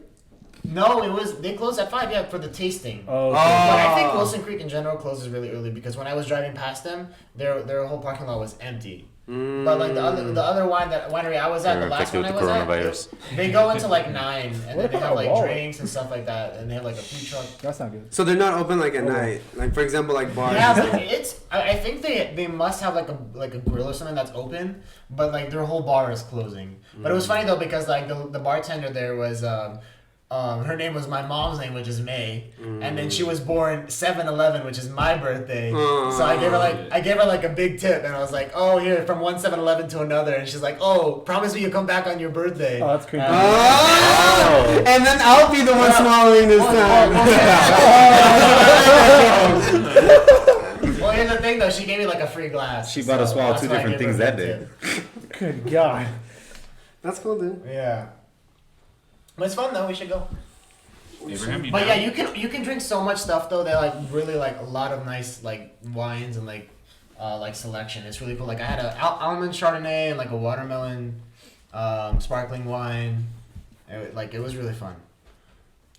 No, they closed at 5. Yeah, for the tasting. Oh, But I think Ah. Wilson Creek in general closes really early because when I was driving past them, their whole parking lot was empty. But like the other winery I was at, They're the last infected one I with was the at, coronavirus. they go into like 9, and What then they about have a like wallet? drinks and stuff like that, and they have like a food truck. that's not good. So they're not open like at night. Like for example, like bars. Yeah, but I think they must have like a grill or something that's open, but like their whole bar is closing. But it was funny though because like the bartender there was her name was my mom's name, which is May, and then she was born 7/11, which is my birthday. So I gave her like a big tip, and I was like, oh here from one 7/11 to another, and she's like, oh promise me you come back on your birthday. Oh, that's creepy. Oh! And then I'll be the one swallowing this time. Well, here's the thing though, she gave me like a free glass. She about to so swallow that's 2 why I different gave her things that that day. tip. Good God. That's cool, dude. Yeah. But it's fun though. We should go. Abraham, you But know? yeah, you can drink so much stuff though. They're like really like a lot of nice like wines and like selection. It's really cool. Like I had a almond Chardonnay and like a watermelon sparkling wine. It was really fun.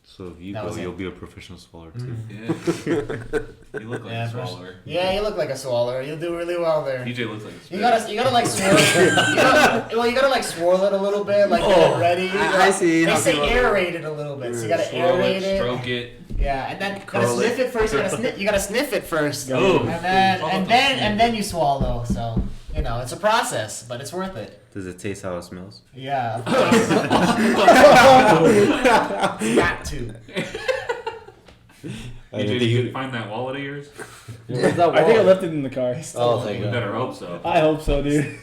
So if you That go, was it. you'll be a professional swallower too. Yeah. You look like Yeah, a for swallower. Yeah, you look like a swallower. You'll do really well there. DJ looks like a spit. You gotta like swirl it. You gotta like swirl it a little bit, like get it ready. I see. They I say see what- aerate it a little bit, so you gotta Swirl aerate it, it. stroke it. Yeah, and then you gotta Curl sniff it. it first. You gotta sniff it first, Oh. and then you swallow. So you know it's a process, but it's worth it. Does it taste how it smells? Yeah, of course. Got to. I DJ, think did you you- find that wallet of yours? Where's that I think I wallet? left it in the car. Oh, thank We God. better hope so. I hope so, dude.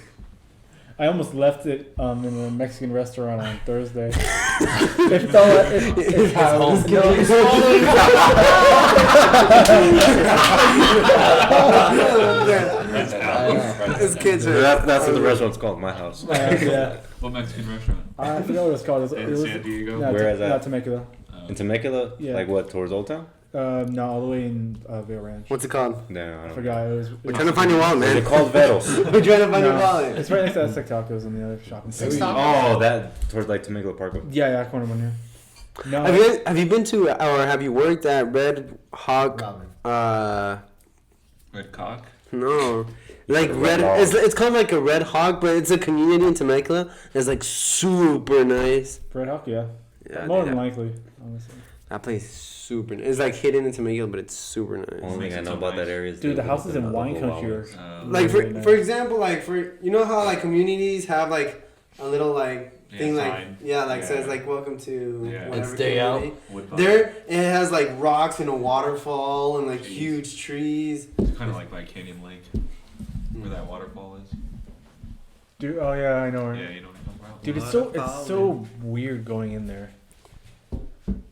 I almost left it in a Mexican restaurant on Thursday. It fell at his house. This kid's That's what the restaurant's called. My house. Yeah. What Mexican restaurant? I forgot what it was called. It In was, San Diego? Yeah, Where is that? Not Temecula. In Temecula? Yeah. Like what? Towards Old Town? No, all the way in Vail Ranch. What's it called? No, I I don't know. forgot. We're trying to find your wallet, man. They're called Vettles. We're trying to find your No, wallet. it's right next to Six Tacos in the other shopping Six center. Tacos? Oh, that towards like Temecula Park. Yeah, corner one here. No, Have you been to or have you worked at Red Hawk? Red Cock. No. Like Red, Hawk. it's called like a Red Hawk, but it's a community in Temecula. It's like super nice. Red Hawk, yeah. Yeah, More dude, than likely, honestly. that place is super. It's like hidden in Temecula, but it's super nice. Only thing I know about that area is Dude, the they houses in opened wine another country are Wawa. Like really nice. for example, like for you know how like communities have like a little like thing like sign. says like welcome to Yeah. whatever And stay out. community. There it has like rocks and a waterfall and like huge trees. It's kind of like by Canyon Lake, where that waterfall is. Dude, oh yeah, I know. Where. Yeah, you know what I'm talking about. Dude, it's so weird going in there.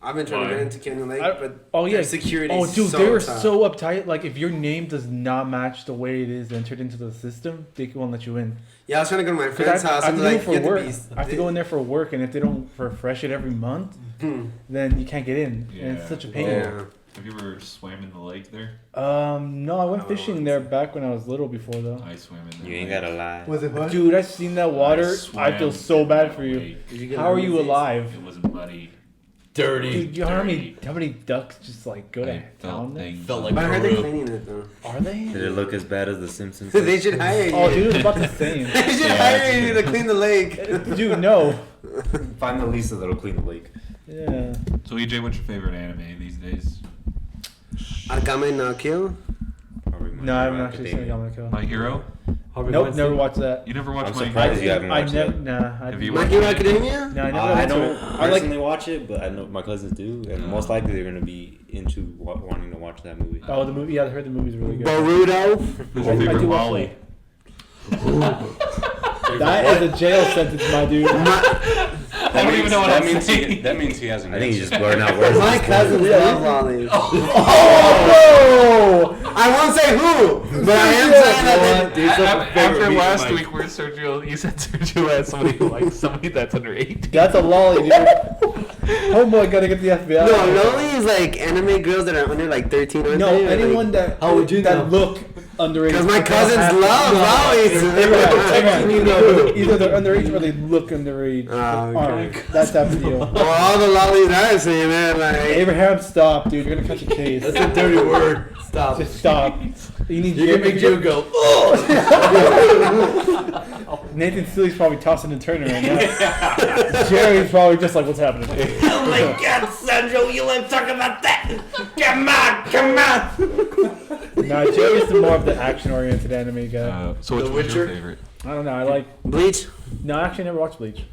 I've been trying to get into Canyon Lake, but Yeah, security. Oh, dude, so they're tough. so uptight. Like, if your name does not match the way it is entered into the system, they won't let you in. Yeah, I was trying to go to my 'Cause friend's house I and have to like go for get the work. beast. I have to go in there for work, and if they don't refresh it every month, then you can't get in, and it's such a pain. Yeah. Have you ever swam in the lake there? No, I went fishing there back when I was little before though. I swam in there. You ain't gotta lie. Was it what? Dude, I've seen that water. I feel so bad for you. Lake. How are you alive? It was muddy. Dirty. Dude, you know how many ducks just like go to I town felt there? things. Felt like But I heard they're Peru. cleaning it though. Are they? Did it look as bad as The Simpsons? They should hire you. Oh, dude, it's about the same. They should hire you to clean the lake. Dude, no. Find the Lisa that'll clean the lake. Yeah. So EJ, what's your favorite anime these days? Akame no Kill. Probably My No, I Hero haven't actually seen Academia. Yamana Kill. My Hero? Nope, never watched that. You never watched I'm My surprised Hero? you haven't I watched never. it. Nah. Have you My watched Hero it? Academia? No, I never I got into don't it. I like. personally watch it, but I know my cousins do, and most likely they're gonna be into wanting to watch that movie. Oh, the movie. Yeah, I heard the movie's really good. Boruto. Who's your I favorite do watch Wally? That is a jail sentence, my dude. I don't even know what that I'm means saying. that means he hasn't. I think he's answered. just blurring out words. My cousins love lollies. Oh! I won't say who, but I am saying that they After meat, last Mike. week, where Sergio, you said Sergio has somebody who likes somebody that's under 18. That's a lolly, dude. Homeboy gotta get the FBI. No, lolly is like anime girls that are under like 13 or No, something, anyone like, that How would you that know? look underage. Because my cousins love lollies. Either they're underage or they look underage. Oh, okay. Alright, that type of deal. Well, all the lollies I've seen, man, like Abraham, stop, dude. You're gonna catch a case. That's a dirty word. Stop. Just stop. You need You're gonna make Joe go. Nathan Steele's probably tossing and turning right now. Jerry's probably just like, what's happening? Oh my God, Sandro, you want to talk about that? Come on. Nah, Jerry's the more of the action-oriented anime guy. So which The one's your Witcher? favorite? I don't know. I like. Bleach. No, I actually never watched Bleach.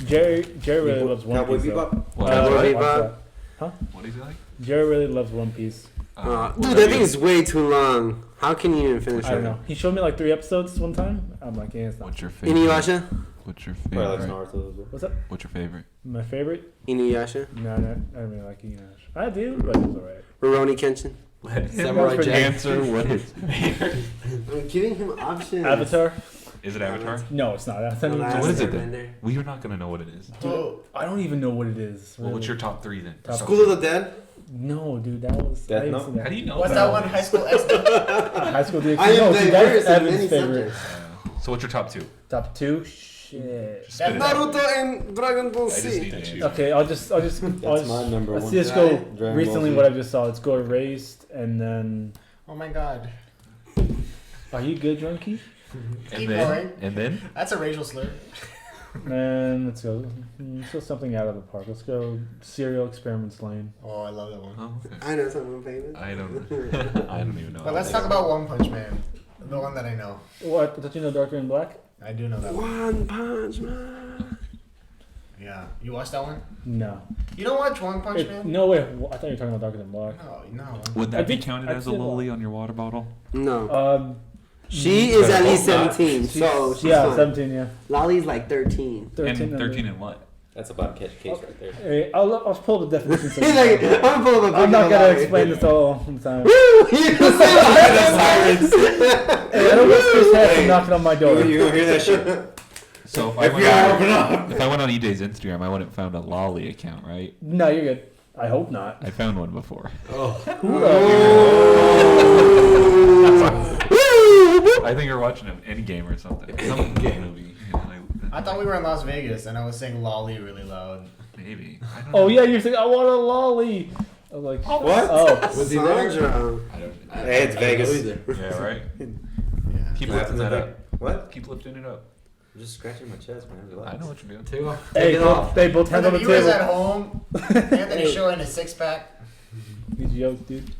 Jerry really loves One Cowboy Piece. Bebop? What, I Cowboy watched Bebop. that. what is it like? Jerry really loves One Piece. Dude, that thing is way too long. How can you even finish I don't it? know. He showed me like 3 episodes one time. I'm like, yeah, it's not. What's your favorite? Inuyasha? What's your Probably like favorite? Naruto as well. What's up? What's your favorite? My favorite? Inuyasha? No, I don't really like Enosh. I do, but it's alright. Rurouni Kenshin? Samurai pretty Jack. Answer what is I'm giving him options. Avatar? Is it Avatar? No, it's not. That's not The even- Last what is it then? Airbender. Well, you're not gonna know what it is. Dude, I don't even know what it is. Well, what's really. your top 3 then? Top School of the Dead? No, dude, that was. Death I didn't Note? see that. How do you know? What's that? that one? High School X. High School DxD? I am No, dude, diverse that's in Evan's many favorite. subjects. So what's your top 2? Top 2? Shit. Just spit it out. Naruto and Dragon Ball I just Z. need to choose. Okay, I'll just. That's my number Let's one. just go Dragon recently Ball what Z. I just saw. Let's go Erased, and then. Oh my God. Are you good, Drunky? And Keep then, going. and then, That's a racial slur. And let's go something out of the park. Let's go Serial Experiments Lane. Oh, I love that one. oh, okay. I know someone famous. I don't even know. But let's talk about One Punch Man. The one that I know. What? Don't you know Darker in Black? I do know that one. One Punch Man. Yeah. You watched that one? No. You don't watch One Punch Man? No way. I thought you were talking about Darker than Black. No. Would I that be think- counted I'd as a say lolly on your water bottle? No. She is at least 17, so she's yeah, fine. 17. Yeah, Lolly's like 13. 13. And 13 and what? That's about a catch case right there. Hey, I'll pull up the definition. so He's you like, know. I'm full of a I'm not picture gonna of explain Lolly. this all the time. Woo! You just say Hey, I don't want Chris Hansen knocking on my door. You don't hear that shit? So if I went on EJ's Instagram, I wouldn't found a lolly account, right? No, you're good. I hope not. I found one before. I think you're watching an Endgame or something. Some movie. I thought we were in Las Vegas and I was saying lolly really loud. Maybe. I don't know. Oh yeah, you're saying I want a lolly. I was like, What? Oh, Was he there? Sandra. I don't. Hey, it's Vegas. Yeah, right. Yeah. Keep What lifting that happened up. What? Keep lifting it up. I'm just scratching my chest, man. Relax. I know what you're doing. Take off. hey, Take it off. they both For hands the on the viewers at table. home, Anthony's showing his six pack. These jokes, dude.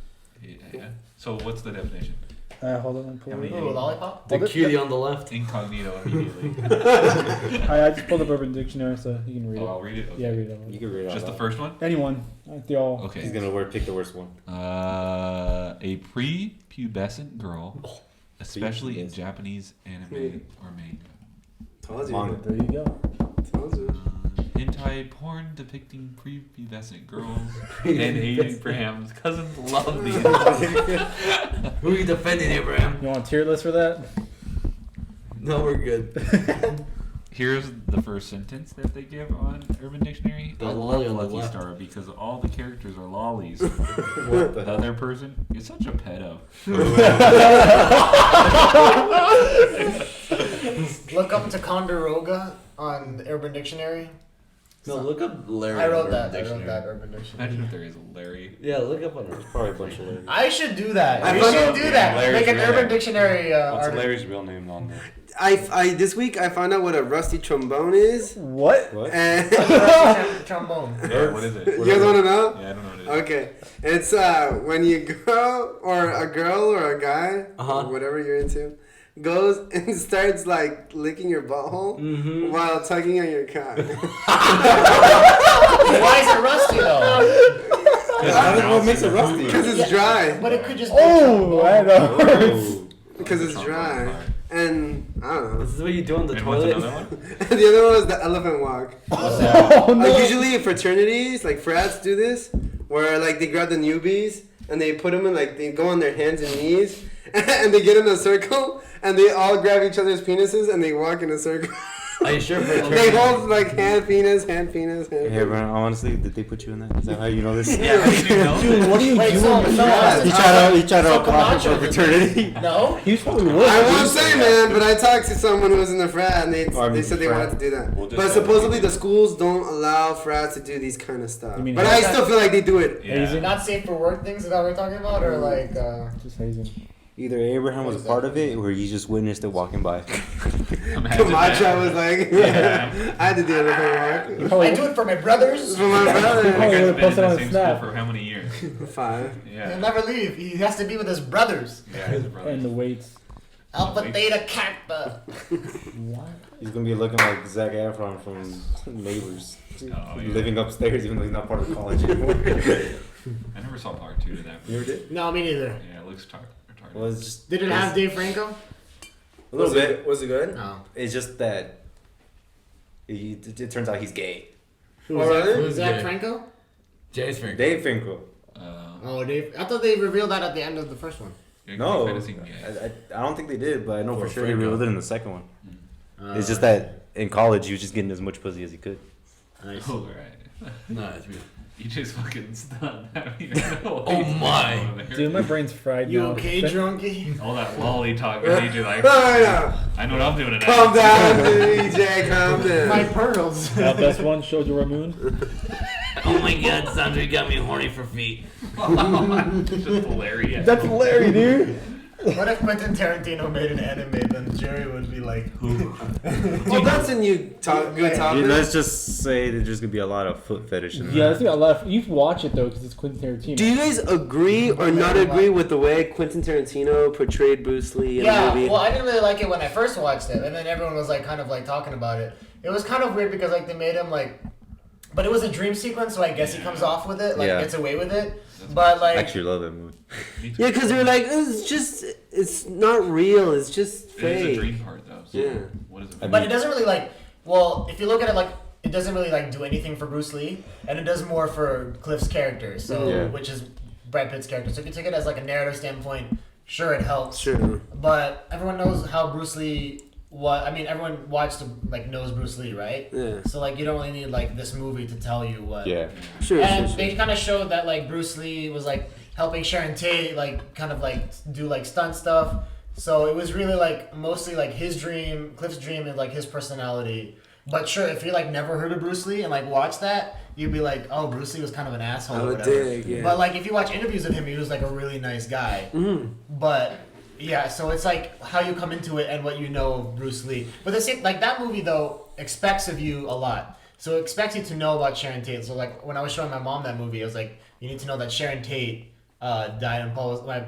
Yeah. So what's the definition? Hold on, I'm How pulling many- it. Ooh, lollipop? The cutie on the left. Incognito immediately. I just pulled up Urban Dictionary so you can read Oh, it. I'll read it. Okay. Yeah, read it. You can read it. Just the out first one. Anyone. They all. Okay. He's gonna pick the worst one. A pre-pubescent girl, especially in Prepubescent. Japanese anime or manga. Told you. Manga. There you go. Told you. Hentai porn depicting prepubescent girls and Abraham's cousins love these. Who are you defending, Abraham? You want a tier list for that? No, we're good. Here's the first sentence that they give on Urban Dictionary. The I lolly love on the Lucky left. Star because all the characters are lollies. What The other person is such a pedo. Look up Ticonderoga on the Urban Dictionary. No, look up Larry. I wrote on that. Urban I wrote Dictionary. that Urban Dictionary. Imagine if there is a Larry. Yeah, look up on it. Probably a bunch of lyrics. I should do that. I We found should out do that. Larry's Make an real Urban name. Dictionary What's article. Larry's real name on there? I this week I found out what a rusty trombone is. What? What? And Trombone. Yeah, what is it? you guys want to know? Yeah, I don't know what it is. Okay, it's when you go or a girl or a guy Uh-huh. or whatever you're into goes and starts like licking your butthole Mm-hmm. while tugging on your cock. Why is it rusty though? What makes it rusty? Because it's dry. But it could just be Oh, I know. Oh. Because it's dry. And I don't know. This is what you do on the And what's toilet. another one? And the other one was the elephant walk. Oh, no. Usually fraternities, like frats, do this, where like they grab the newbies and they put them in like they go on their hands and knees and they get in a circle and they all grab each other's penises and they walk in a circle. Are you sure? They hold like hand penis, hand penis, hand Hey, penis. Brian, honestly, did they put you in that? Is that how you know this? Yeah, how do you know? Dude, what are you Wait, doing? so with no, that? He tried to So apply Camacho for did fraternity. No? He's probably worse. I won't say, man, but I talked to someone who was in the frat and Oh, I mean, they said they frat. wanted to do that. We'll just But say supposedly we the did. schools don't allow frats to do these kind of stuff. You mean But I hazing? still feel like they do it. Yeah. Not safe for work things is that what we're talking about? Or like, Just hazing. Either Abraham was a part of it, or you just witnessed it walking by. Imagine Camacho that. was like, Yeah. I had to do it with I do it for my brothers. For my That brother. guy's would've been in posted the on same Snap. school for how many years? 5. He'll Yeah. never leave. He has to be with his brothers. Yeah, his brother. And the weights. Alpha, Theta, Kappa. What? He's gonna be looking like Zac Efron from Neighbors, Oh, yeah. living upstairs even though he's not part of the college anymore. I never saw part 2 to that. You ever did? No, me neither. Yeah, it looks retarded. Well, it's just Did it have Dave Franco? a little bit. Was it good? No. It's just that it turns out he's gay. Who was that? Was that Dave? Franco? Jay's finger. Dave Finkel. Oh, Dave. I thought they revealed that at the end of the first one. No, Fantasy gay. I don't think they did, but I know for Or sure they Franco. revealed it in the second one. It's just that in college he was just getting as much pussy as he could. Nice. Oh, right. No, it's weird. You just fucking stunned. I don't even know. Oh my. Dude, my brain's fried You now. okay, drunkie? All that lolly talk made you like, Oh, yeah. I know what I'm doing tonight. Calm down, DJ. Calm My down. pearls. Best one, showed you Ramoon. Oh my god, Sandra got me horny for feet. Just hilarious. That's Larry, dude. What if Quentin Tarantino made an anime? Then Jerry would be like, Well, that's a new good topic. Dude, let's just say that there's gonna be a lot of foot fetish in Yeah, that. there's a lot of. You watch it though, because it's Quentin Tarantino. Do you guys agree or not agree with the way Quentin Tarantino portrayed Bruce Lee in yeah. the movie? Well, I didn't really like it when I first watched it, and then everyone was like, kind of like talking about it. It was kind of weird because like they made him like, but it was a dream sequence, so I guess he comes off with it, like Yeah. gets away with it. But I like, actually love that movie. Yeah, because they're like, it's not real. It's just It is a fake. dream part though. So Yeah. What is it? I but it doesn't really like. Well, if you look at it like, it doesn't really like do anything for Bruce Lee, and it does more for Cliff's character. So, Yeah. which is Brad Pitt's character. So if you take it as like a narrative standpoint, sure it helps. Sure. But everyone knows how Bruce Lee everyone watched like knows Bruce Lee, right? Yeah. So like you don't really need like this movie to tell you what. Yeah. Sure. And sure. they kind of showed that like Bruce Lee was like helping Sharon Tate like kind of like do like stunt stuff. So it was really like mostly like his dream, Cliff's dream, and like his personality. But sure, if you like never heard of Bruce Lee and like watch that, you'd be like, oh, Bruce Lee was kind of an asshole. I'm or a whatever. dick, yeah. But like if you watch interviews of him, he was like a really nice guy. Mm-hmm. But yeah, so it's like how you come into it and what you know of Bruce Lee. But the same, like that movie though expects of you a lot. So it expects you to know about Sharon Tate. So like when I was showing my mom that movie, I was like, you need to know that Sharon Tate died. And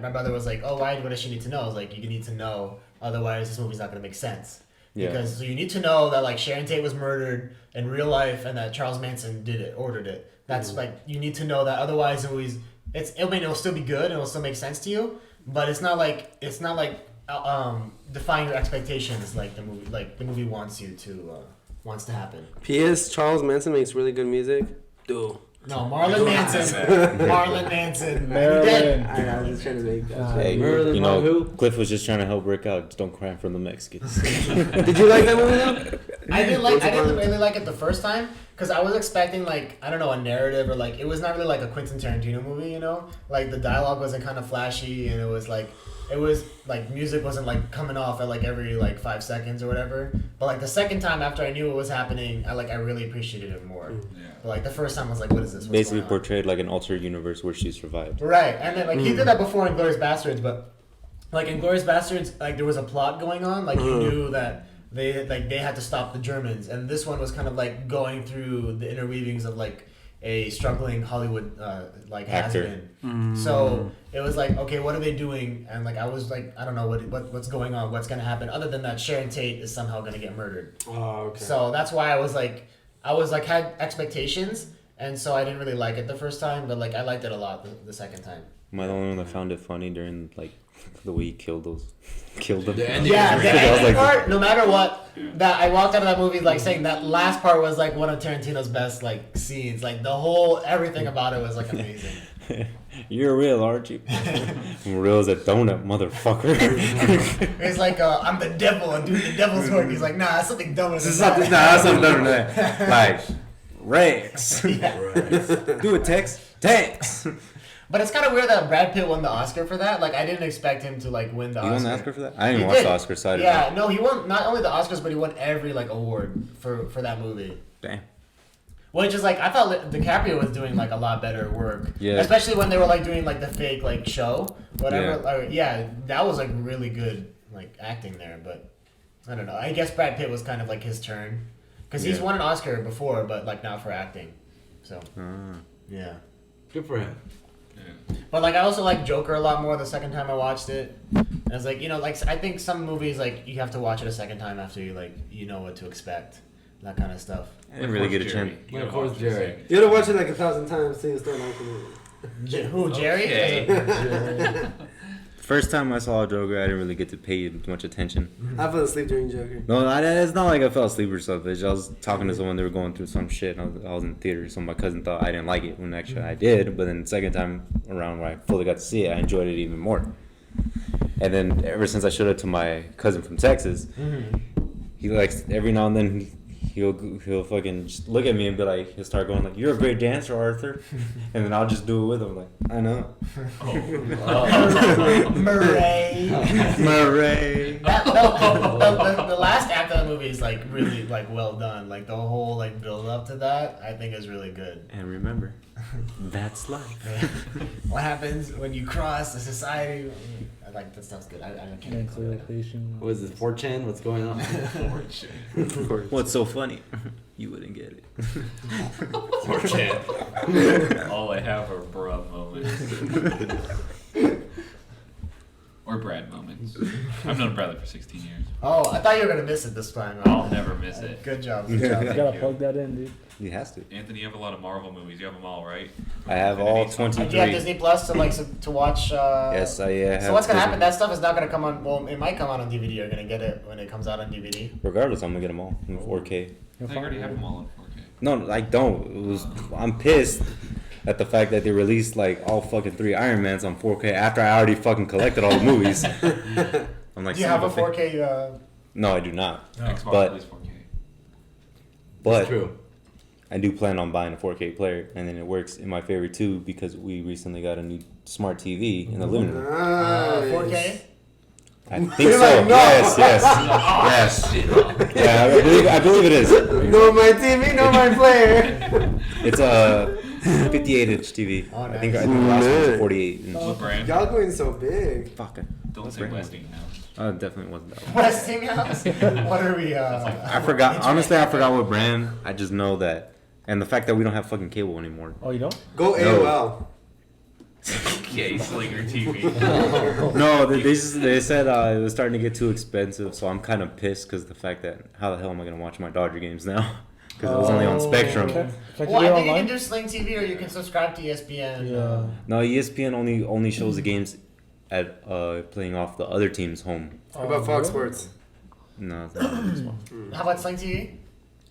my brother was like, oh, what does she need to know? I was like, you need to know, otherwise this movie's not gonna make sense. Yeah. Because so you need to know that like Sharon Tate was murdered in real life and that Charles Manson ordered it. That's like you need to know that. Otherwise, it'll still be good and it'll still make sense to you. But it's not like defying your expectations like the movie wants to happen. P.S. Charles Manson makes really good music. Dude. No, Marlon Manson. Marlon Manson. Marilyn. I was just trying to make that. Hey, Marilyn you know, Monroe. Cliff was just trying to help Rick out. Just don't cry from the Mexicans. Did you like that movie though? I didn't really like it the first time because I was expecting like I don't know, a narrative or like it was not really like a Quentin Tarantino movie, you know? Like the dialogue wasn't kind of flashy and it was like music wasn't like coming off at like every like 5 seconds or whatever. But like the second time after I knew what was happening, I really appreciated it more. Yeah. But like the first time I was like, what is this? What's Basically going on? portrayed like an alternate universe where she survived. Right, and then like he did that before in Glorious Bastards, but like in Glorious Bastards, like there was a plot going on, like you knew that they had to stop the Germans, and this one was kind of like going through the interweavings of like a struggling Hollywood like Actor. has-been. So it was like, okay, what are they doing? And like I was like, I don't know what's going on, what's gonna happen, other than that Sharon Tate is somehow gonna get murdered. Oh, okay. So that's why I was like had expectations, and so I didn't really like it the first time, but like I liked it a lot the second time. Am I the only one that found it funny during like the way he killed them? The ending Yeah, was the really ending like- part, no matter what, that I walked out of that movie like saying that last part was like one of Tarantino's best like scenes. Like everything about it was like amazing. You're real, aren't you? I'm real as a donut, motherfucker. It's like I'm the devil and doing the devil's work. He's like, nah, that's something dumber than Nah, that's something done that. Like Rex. Yeah. Do it, Tex. But it's kind of weird that Brad Pitt won the Oscar for that. Like I didn't expect him to like win the You Oscar. won the Oscar for that? I didn't He watch did. the Oscar side Yeah, of it. no, he won not only the Oscars, but he won every like award for that movie. Damn. Which is like I thought DiCaprio was doing like a lot better work. Yeah. Especially when they were like doing like the fake like show, whatever. Yeah, that was like really good like acting there. But I don't know. I guess Brad Pitt was kind of like his turn because he's Yeah. won an Oscar before, but like not for acting. So yeah. Good for him. But like I also like Joker a lot more the second time I watched it. And it's like like I think some movies like you have to watch it a second time after you know what to expect, that kind of stuff. I didn't really get a chance. Yeah, of course, Jerry. You gotta watch it like 1,000 times till you start liking it. Who, Jerry? Okay. First time I saw Joker, I didn't really get to pay much attention. I fell asleep during Joker. No, it's not like I fell asleep or something. I was talking to someone, they were going through some shit, and I was in theater, so my cousin thought I didn't like it, when actually I did, but then the second time around where I fully got to see it, I enjoyed it even more. And then ever since I showed it to my cousin from Texas, he likes, every now and then, he'll fucking just look at me and be like, he'll start going like, "You're a great dancer, Arthur," and then I'll just do it with him, like, I know. Murray. Murray. The last act of the movie is like really like well done. Like the whole like build up to that, I think is really good. And remember, that's life. What happens when you cross the society? I like that stuff's good. I can't. Mental location. What is this, 4chan? What's going on? What's so funny? You wouldn't get it. Or can't. All I have are bruh moments. Or Brad moments. I've known Bradley for 16 years. Oh, I thought you were gonna miss it this time. I'll never miss it. Good job. Good You job. gotta plug that in, dude. He has to. Anthony, you have a lot of Marvel movies. You have them all, right? I have all Infinity Saga. 23. Do you have Disney Plus to like to watch? Yes, I have. So what's gonna happen? Disney. That stuff is not gonna come on. Well, it might come out on DVD. You're gonna get it when it comes out on DVD. Regardless, I'm gonna get them all in 4K. I thought you already have them all in 4K. No, I don't. I'm pissed at the fact that they released like all fucking 3 Iron Mans on 4K after I already fucking collected all the movies. I'm like, Do you have a 4K No, I do not. Xbox But- is 4K. But True. I do plan on buying a 4K player, and then it works in my favor too because we recently got a new smart TV in the living room. Nice. 4K. I think so. Yes, yes, yes. Yeah, I believe it is. No my TV, no my player. It's a 58-inch TV. Oh, I think nice. the last one's Man. 48 inch. What brand? Y'all going so big. Fuck. Don't say Westinghouse. Oh, it definitely wasn't that one. Westinghouse. What are we? I forgot. Honestly, I forgot what brand. I just know that, and the fact that we don't have fucking cable anymore. Oh, you don't? Go No. AOL. Okay, Slinger TV. No, they said it was starting to get too expensive, so I'm kind of pissed because the fact that how the hell am I gonna watch my Dodger games now? Because it was only on Spectrum. Can't you Well, do it I think you online? can do Sling TV or you can subscribe to ESPN. Yeah. No, ESPN only shows the games at playing off the other team's home. How about Fox really? Sports? No, it's not this one. How about Sling TV?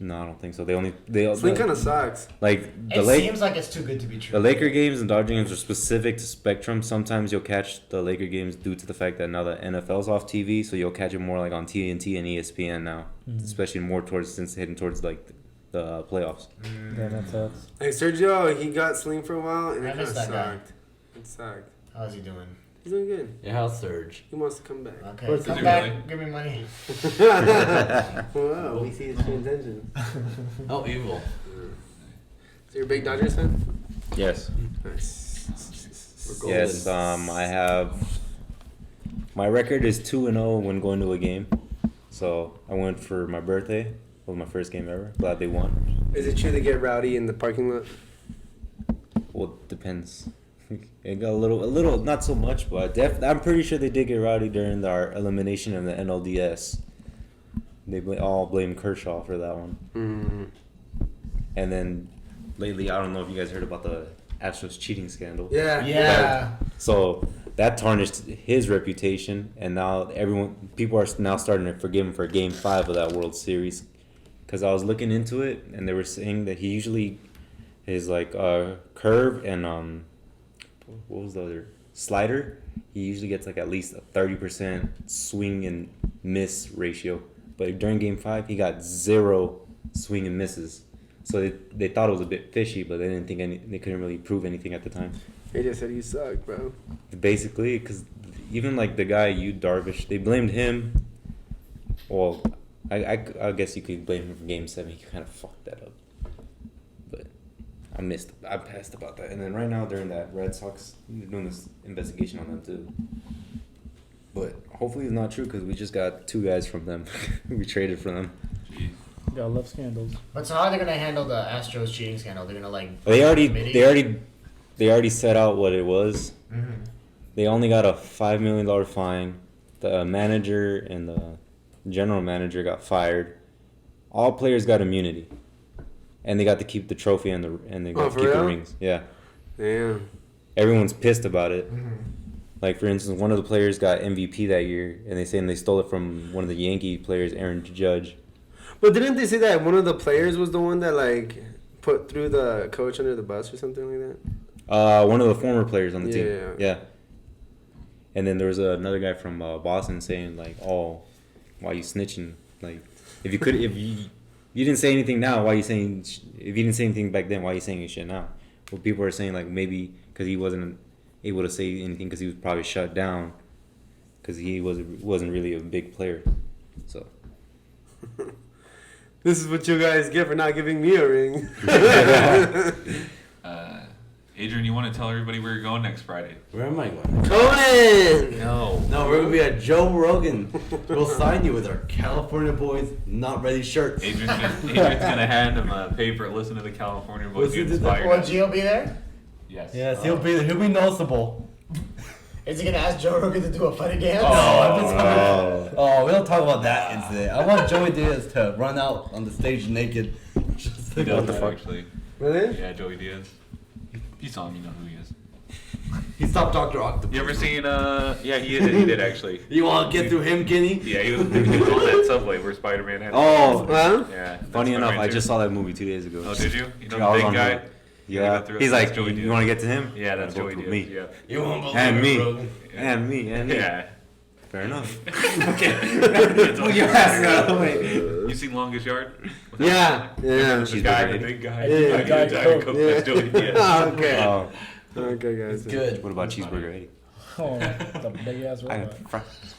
No, I don't think so. They Sling kind of sucks. like It seems like it's too good to be true. The Laker games and Dodger games are specific to Spectrum. Sometimes you'll catch the Laker games due to the fact that now the NFL's off TV, so you'll catch it more like on TNT and ESPN now, especially more towards since heading towards like the playoffs. Yeah, that sucks. Hey, Sergio, he got Sling for a while and I it kind of missed that guy. sucked. It sucked. How's he doing? He's doing good. Yeah, how's Surge? He wants to come back. Okay, Where's come he back. really? Give me money. Wow, we see his true intentions. How evil. So you're a big Dodgers fan? Yes. Nice. We're golden. Yes. I have. My record is 2-0 when going to a game, so I went for my birthday. It was my first game ever. Glad they won. Is it true they get rowdy in the parking lot? Well, it depends. It got a little, not so much, but I'm pretty sure they did get rowdy during our elimination in the NLDS. They all blame Kershaw for that one. Mm. And then lately, I don't know if you guys heard about the Astros cheating scandal. Yeah. Yeah. So that tarnished his reputation, and now people are now starting to forgive him for Game 5 of that World Series. Because I was looking into it, and they were saying that he usually his curve and what was the other slider? He usually gets like at least a 30% swing and miss ratio, but during Game 5 he got 0 swing and misses. So they thought it was a bit fishy, but they didn't think they couldn't really prove anything at the time. They just said you suck, bro. Basically, because even like the guy Darvish, they blamed him. Well, I guess you could blame him for Game 7. He kind of fucked that up. But I passed about that. And then right now during that Red Sox, they're doing this investigation on them too. But hopefully it's not true because we just got 2 guys from them. We traded for them. Jeez. Gotta love scandals. But so how are they gonna handle the Astros cheating scandal? They're gonna like. They committee? already set out what it was. Mhm. They only got a $5 million fine. The manager and the general manager got fired. All players got immunity, and they got to keep the trophy and they got to for keep the real? rings. Yeah, Damn. everyone's pissed about it. Mhm. Like for instance, one of the players got MVP that year, and they stole it from one of the Yankee players, Aaron Judge. But didn't they say that one of the players was the one that like put threw the coach under the bus or something like that? One of the former players on the team. Yeah. Yeah. And then there was another guy from Boston saying like, "Oh, why you snitching? Like, if you didn't say anything now, why you saying? If you didn't say anything back then, why you saying your shit now?" Well, people are saying like maybe because he wasn't able to say anything because he was probably shut down because he wasn't really a big player. So This is what you guys get for not giving me a ring. Adrian, you want to tell everybody where you're going next Friday? Where am I going? Conan! No. No, we're gonna be at Joe Rogan. We'll sign you with our California Boys Not Ready shirts. Adrian's gonna hand him a paper. Listen to the California boys. Get inspired. Will Gio be there? Yes. Yes, he'll be noticeable. Is he gonna ask Joe Rogan to do a funny dance? Oh, we don't talk about that incident. I want Joey Diaz to run out on the stage naked. Just He to does go that there. actually. Really? Yeah, Joey Diaz. If you saw him, you know who he is. He stopped Dr. Octopus. You ever seen? Yeah, he did actually. You want to get through him, Kenny? Yeah, he was on that subway where Spider-Man had. Oh, Huh? Yeah. funny enough, Spider-Man I 2. just saw that movie 2 days ago. Oh, did you? You know Yeah, I the was big on guy? the- Yeah, through- he's that's like, Joey you Diaz. want to get to him? Yeah, that's Go Joey through Diaz. me. Yeah. You won't believe And it, me. Rogan. And me. And me. Yeah. Fair enough. Okay. Pull your ass out of the way. You seen Longest Yard? Yeah. Yeah. The guy, the big guy. Yeah. The guy Diet Coke that's doing it. Yeah. Okay. Oh, Okay, guys. Good. what about Cheeseburger Eddie? Oh, the big ass I robot. got fries.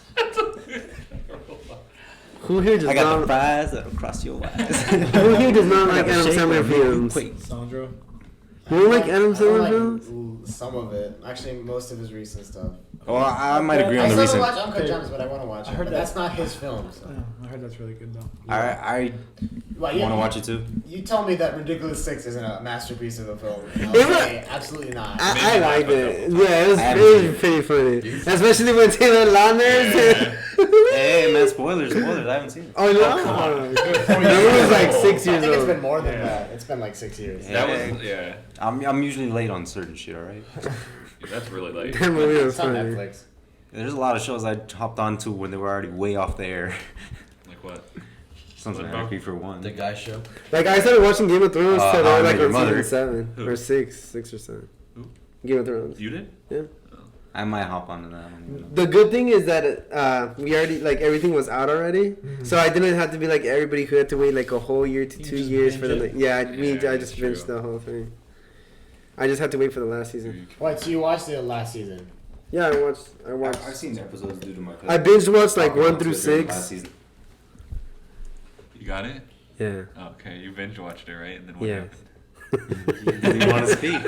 Who here does I got the not? fries that'll cross your eyes. Who here does not like Adam Sandler films? Wait. Sandro. You don't like Adam I don't Sandler like films? some of it. Actually, most of his recent stuff. Oh, I might agree I on the still recent. watch Uncut Gems, but I want to watch it. I heard But that. that's not his film. So. Oh, I heard that's really good though. I Well, want to watch it too. You tell me that Ridiculous Six isn't a masterpiece of a film. And I'll It was- say absolutely not. I liked it. Yeah, it I haven't was seen it. pretty funny. Especially when Taylor Lautner's. Hey man, spoilers. I haven't seen it. Oh no! It was like 6 I years think it's old. been more than that. It's been like 6 years. Yeah. That was, yeah. I'm usually late on certain shit. All right. That's really late. That movie was It's on funny. Netflix. There's a lot of shows I hopped onto when they were already way off the air. Like what? Sons of Anarchy for one. The guy show. Like I started watching Game of Thrones How today, I like Met Your on Mother. season 7 Who? or 6 or 7. Who? Game of Thrones. You did? Yeah. I might hop onto that. I don't even know. The good thing is that we already like everything was out already, so I didn't have to be like everybody who had to wait like a whole year to You 2 just years for binge the. it? Yeah, I Yeah, just true. finished the whole thing. I just had to wait for the last season. Wait, so you watched the last season? Yeah, I watched. I've seen episodes due to my. I binge watched like Oh, 1 through so during the 6. last season. You got it? Yeah. Okay, you binge watched it, right? And then what Yeah. happened? You want to speak?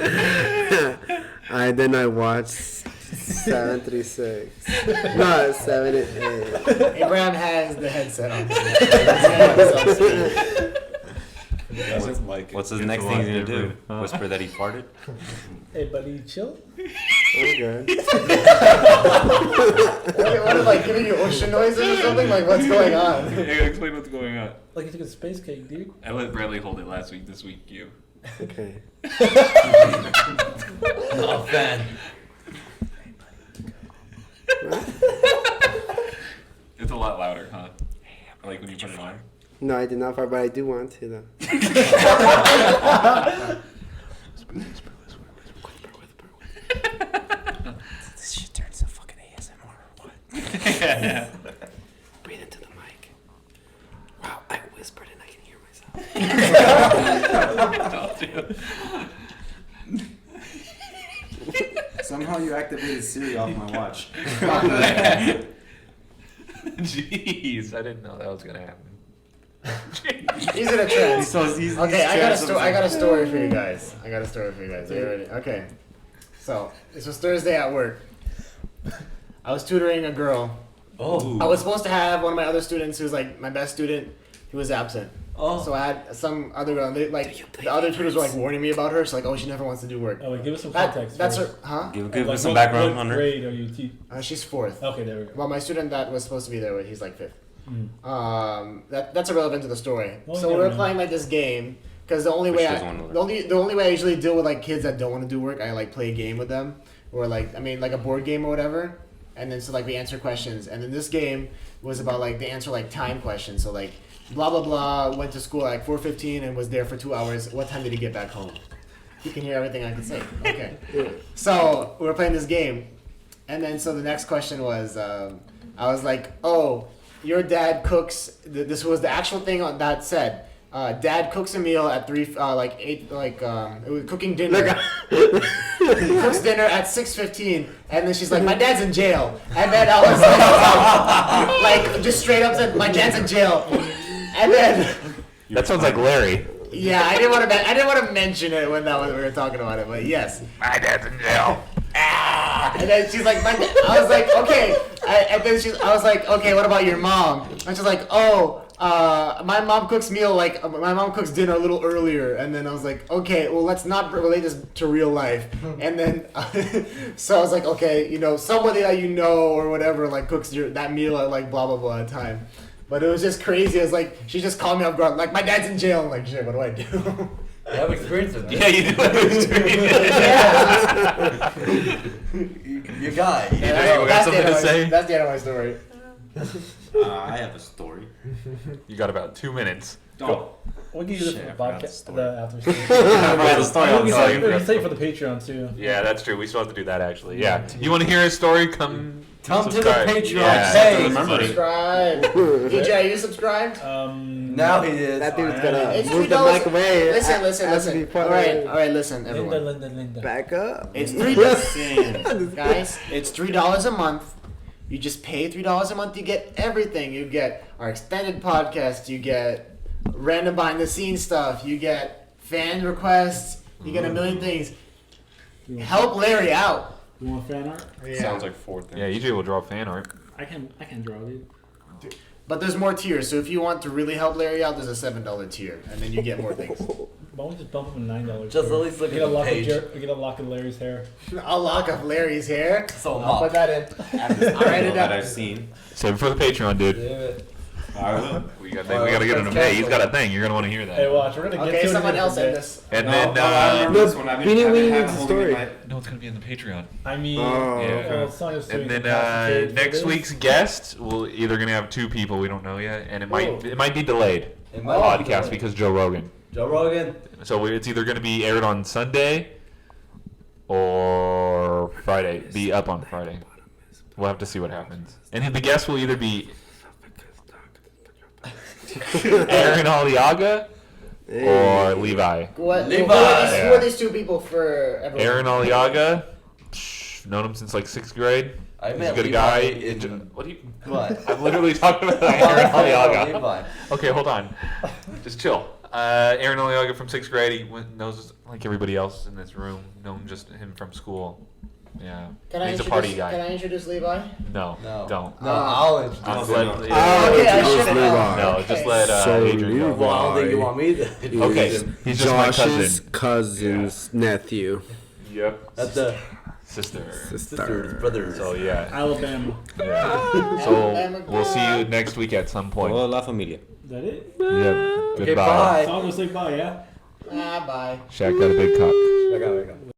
Then I watched 7 through 6. No, 7 and 8. Abraham has the headset on. He doesn't like it. What's the It's next a thing lot he's gonna do? different, huh? Whisper that he farted? Hey, buddy, chill. Okay. What is like giving you ocean noises or something? Like what's going on? Yeah, explain what's going on. Like you took a space cake, dude. I let Bradley hold it last week. This week, you. Okay. Oh, fan. It's a lot louder, huh? Like when you put it on. No, I did not fart, but I do want to though. This shit turns to fucking ASMR or what? Breathe into the mic. Wow, I whispered and I can hear myself. Somehow you activated Siri off my watch. Jeez, I didn't know that was gonna happen. He's in a trance. He's Okay, I got a story for you guys. Are you ready? Okay. So this was Thursday at work. I was tutoring a girl. Oh. I was supposed to have one of my other students who's like my best student. He was absent. Oh. So I had some other girl. And they, like the other tutors were like warning me about her. So like, oh, she never wants to do work. Oh, wait, give us some That, context. that's first. her, huh? Give Like, us some what- background what on her. grade are you She's 4th. Okay, there we go. Well, my student that was supposed to be there, he's like 5th. Mm. That's irrelevant to the story. Well, So you we were never know. playing like this game because the only way doesn't wanna learn. the only way I usually deal with like kids that don't want to do work, I like play a game with them, or like like a board game or whatever. And then so like we answer questions, and then this game was about like they answer like time questions. So like blah blah blah went to school at like 4:15 and was there for 2 hours. What time did he get back home? You can hear everything I can say. Okay. So we were playing this game, and then so the next question was I was like, oh, your dad cooks. This was the actual thing on that said. Dad cooks a meal at 8 it was cooking dinner. He cooks dinner at 6:15, and then she's like, my dad's in jail. And then I was like just straight up said, my dad's in jail. And then That sounds like Larry. yeah, I didn't want to mention it when we were talking about it, but yes. My dad's in jail. And then she's like, I was like, okay. I was like, okay, what about your mom? And she's like, oh, my mom cooks dinner a little earlier. And then I was like, okay, well, let's not relate this to real life. And then, so I was like, okay, somebody that you know or whatever, like cooks that meal at like blah, blah, blah time. But it was just crazy. It was like, she just called me up guard, like, my dad's in jail. I'm like, shit, what do I do? I have experience with that. Yeah, you do have experience. Your guy. You got something to say? That's the end of my story. I have a story. You got about 2 minutes. Don't. We'll give you this Shit, for I the forgot the podcast, story. the after story. Right, the story on We the can side. say it for the Patreon too. Yeah, that's true. We still have to do that actually. Yeah. You want to hear his story? Come Come to the subscribe. Patreon Yeah. page. Remember it. Subscribe. EJ, are you subscribed? Now he is. That dude's I gonna am. It's move the $3. mic away. Listen, Has to be listen. part All of right, it. all right. Listen, everyone. Linda. Back up. It's $3, guys. It's $3 a month. You just pay $3 a month. You get everything. You get our extended podcast. You get random behind the scenes stuff. You get fan requests. You get a million things. Help Larry out. You want fan art? Sounds like 4 things. Yeah, EJ will draw fan art. I can draw, dude. But there's more tiers. So if you want to really help Larry out, there's a $7 tier, and then you get more things. Why don't we just bump him to $9? Just at least look We at get a the lock page. we get a lock of Larry's hair. I'll lock up Larry's hair. So I'll put that in. I'll write it that up. I've seen. Save it for the Patreon, dude. Damn it. I will. We got to get him to pay. He's got a thing. You're gonna want to hear that. Hey, watch. We're gonna get Okay, to it someone in a else bit. in this. And No, then I remember No, this one. I've been, Beanie I've been Weenie having needs a holding story. my- no, it's gonna be in the Patreon. I mean, Oh. Yeah. it's not just And then paid for next this. week's guest, we're either gonna have 2 people. We don't know yet, and it might be delayed. It The might be podcast delayed. because Joe Rogan. Joe Rogan. So it's either gonna be aired on Sunday or Friday. Be up on Friday. We'll have to see what happens. And the guest will either be Aaron Aliaga or Levi. What, Levi. who are these 2 people for everyone? Aaron Aliaga, known him since like 6th grade. I He's a met good Levi guy. in- What do you? What? I'm literally talking about Aaron Aliaga. Levi. Okay, hold on. Just chill. Aaron Aliaga from 6th grade. He knows like everybody else in this room. Known just him from school. Yeah. Can I He's a introduce, party guy. Can I introduce Levi? No, No. don't. No, I'll introduce Just him. let, Okay, I introduce should Levi. no, just let So Adrian go. Well, I don't think you want me to. Okay, he's just my Josh's cousin. cousin's nephew. Yep. That's the Sister. sisters, brothers. So yeah. Alabama. Yeah. So we'll see you next week at some point. Hola, la familia. Is that it? Yep. Okay, Goodbye. bye. So I'm gonna say bye, yeah? Bye. Shaq got a big cock. I got it.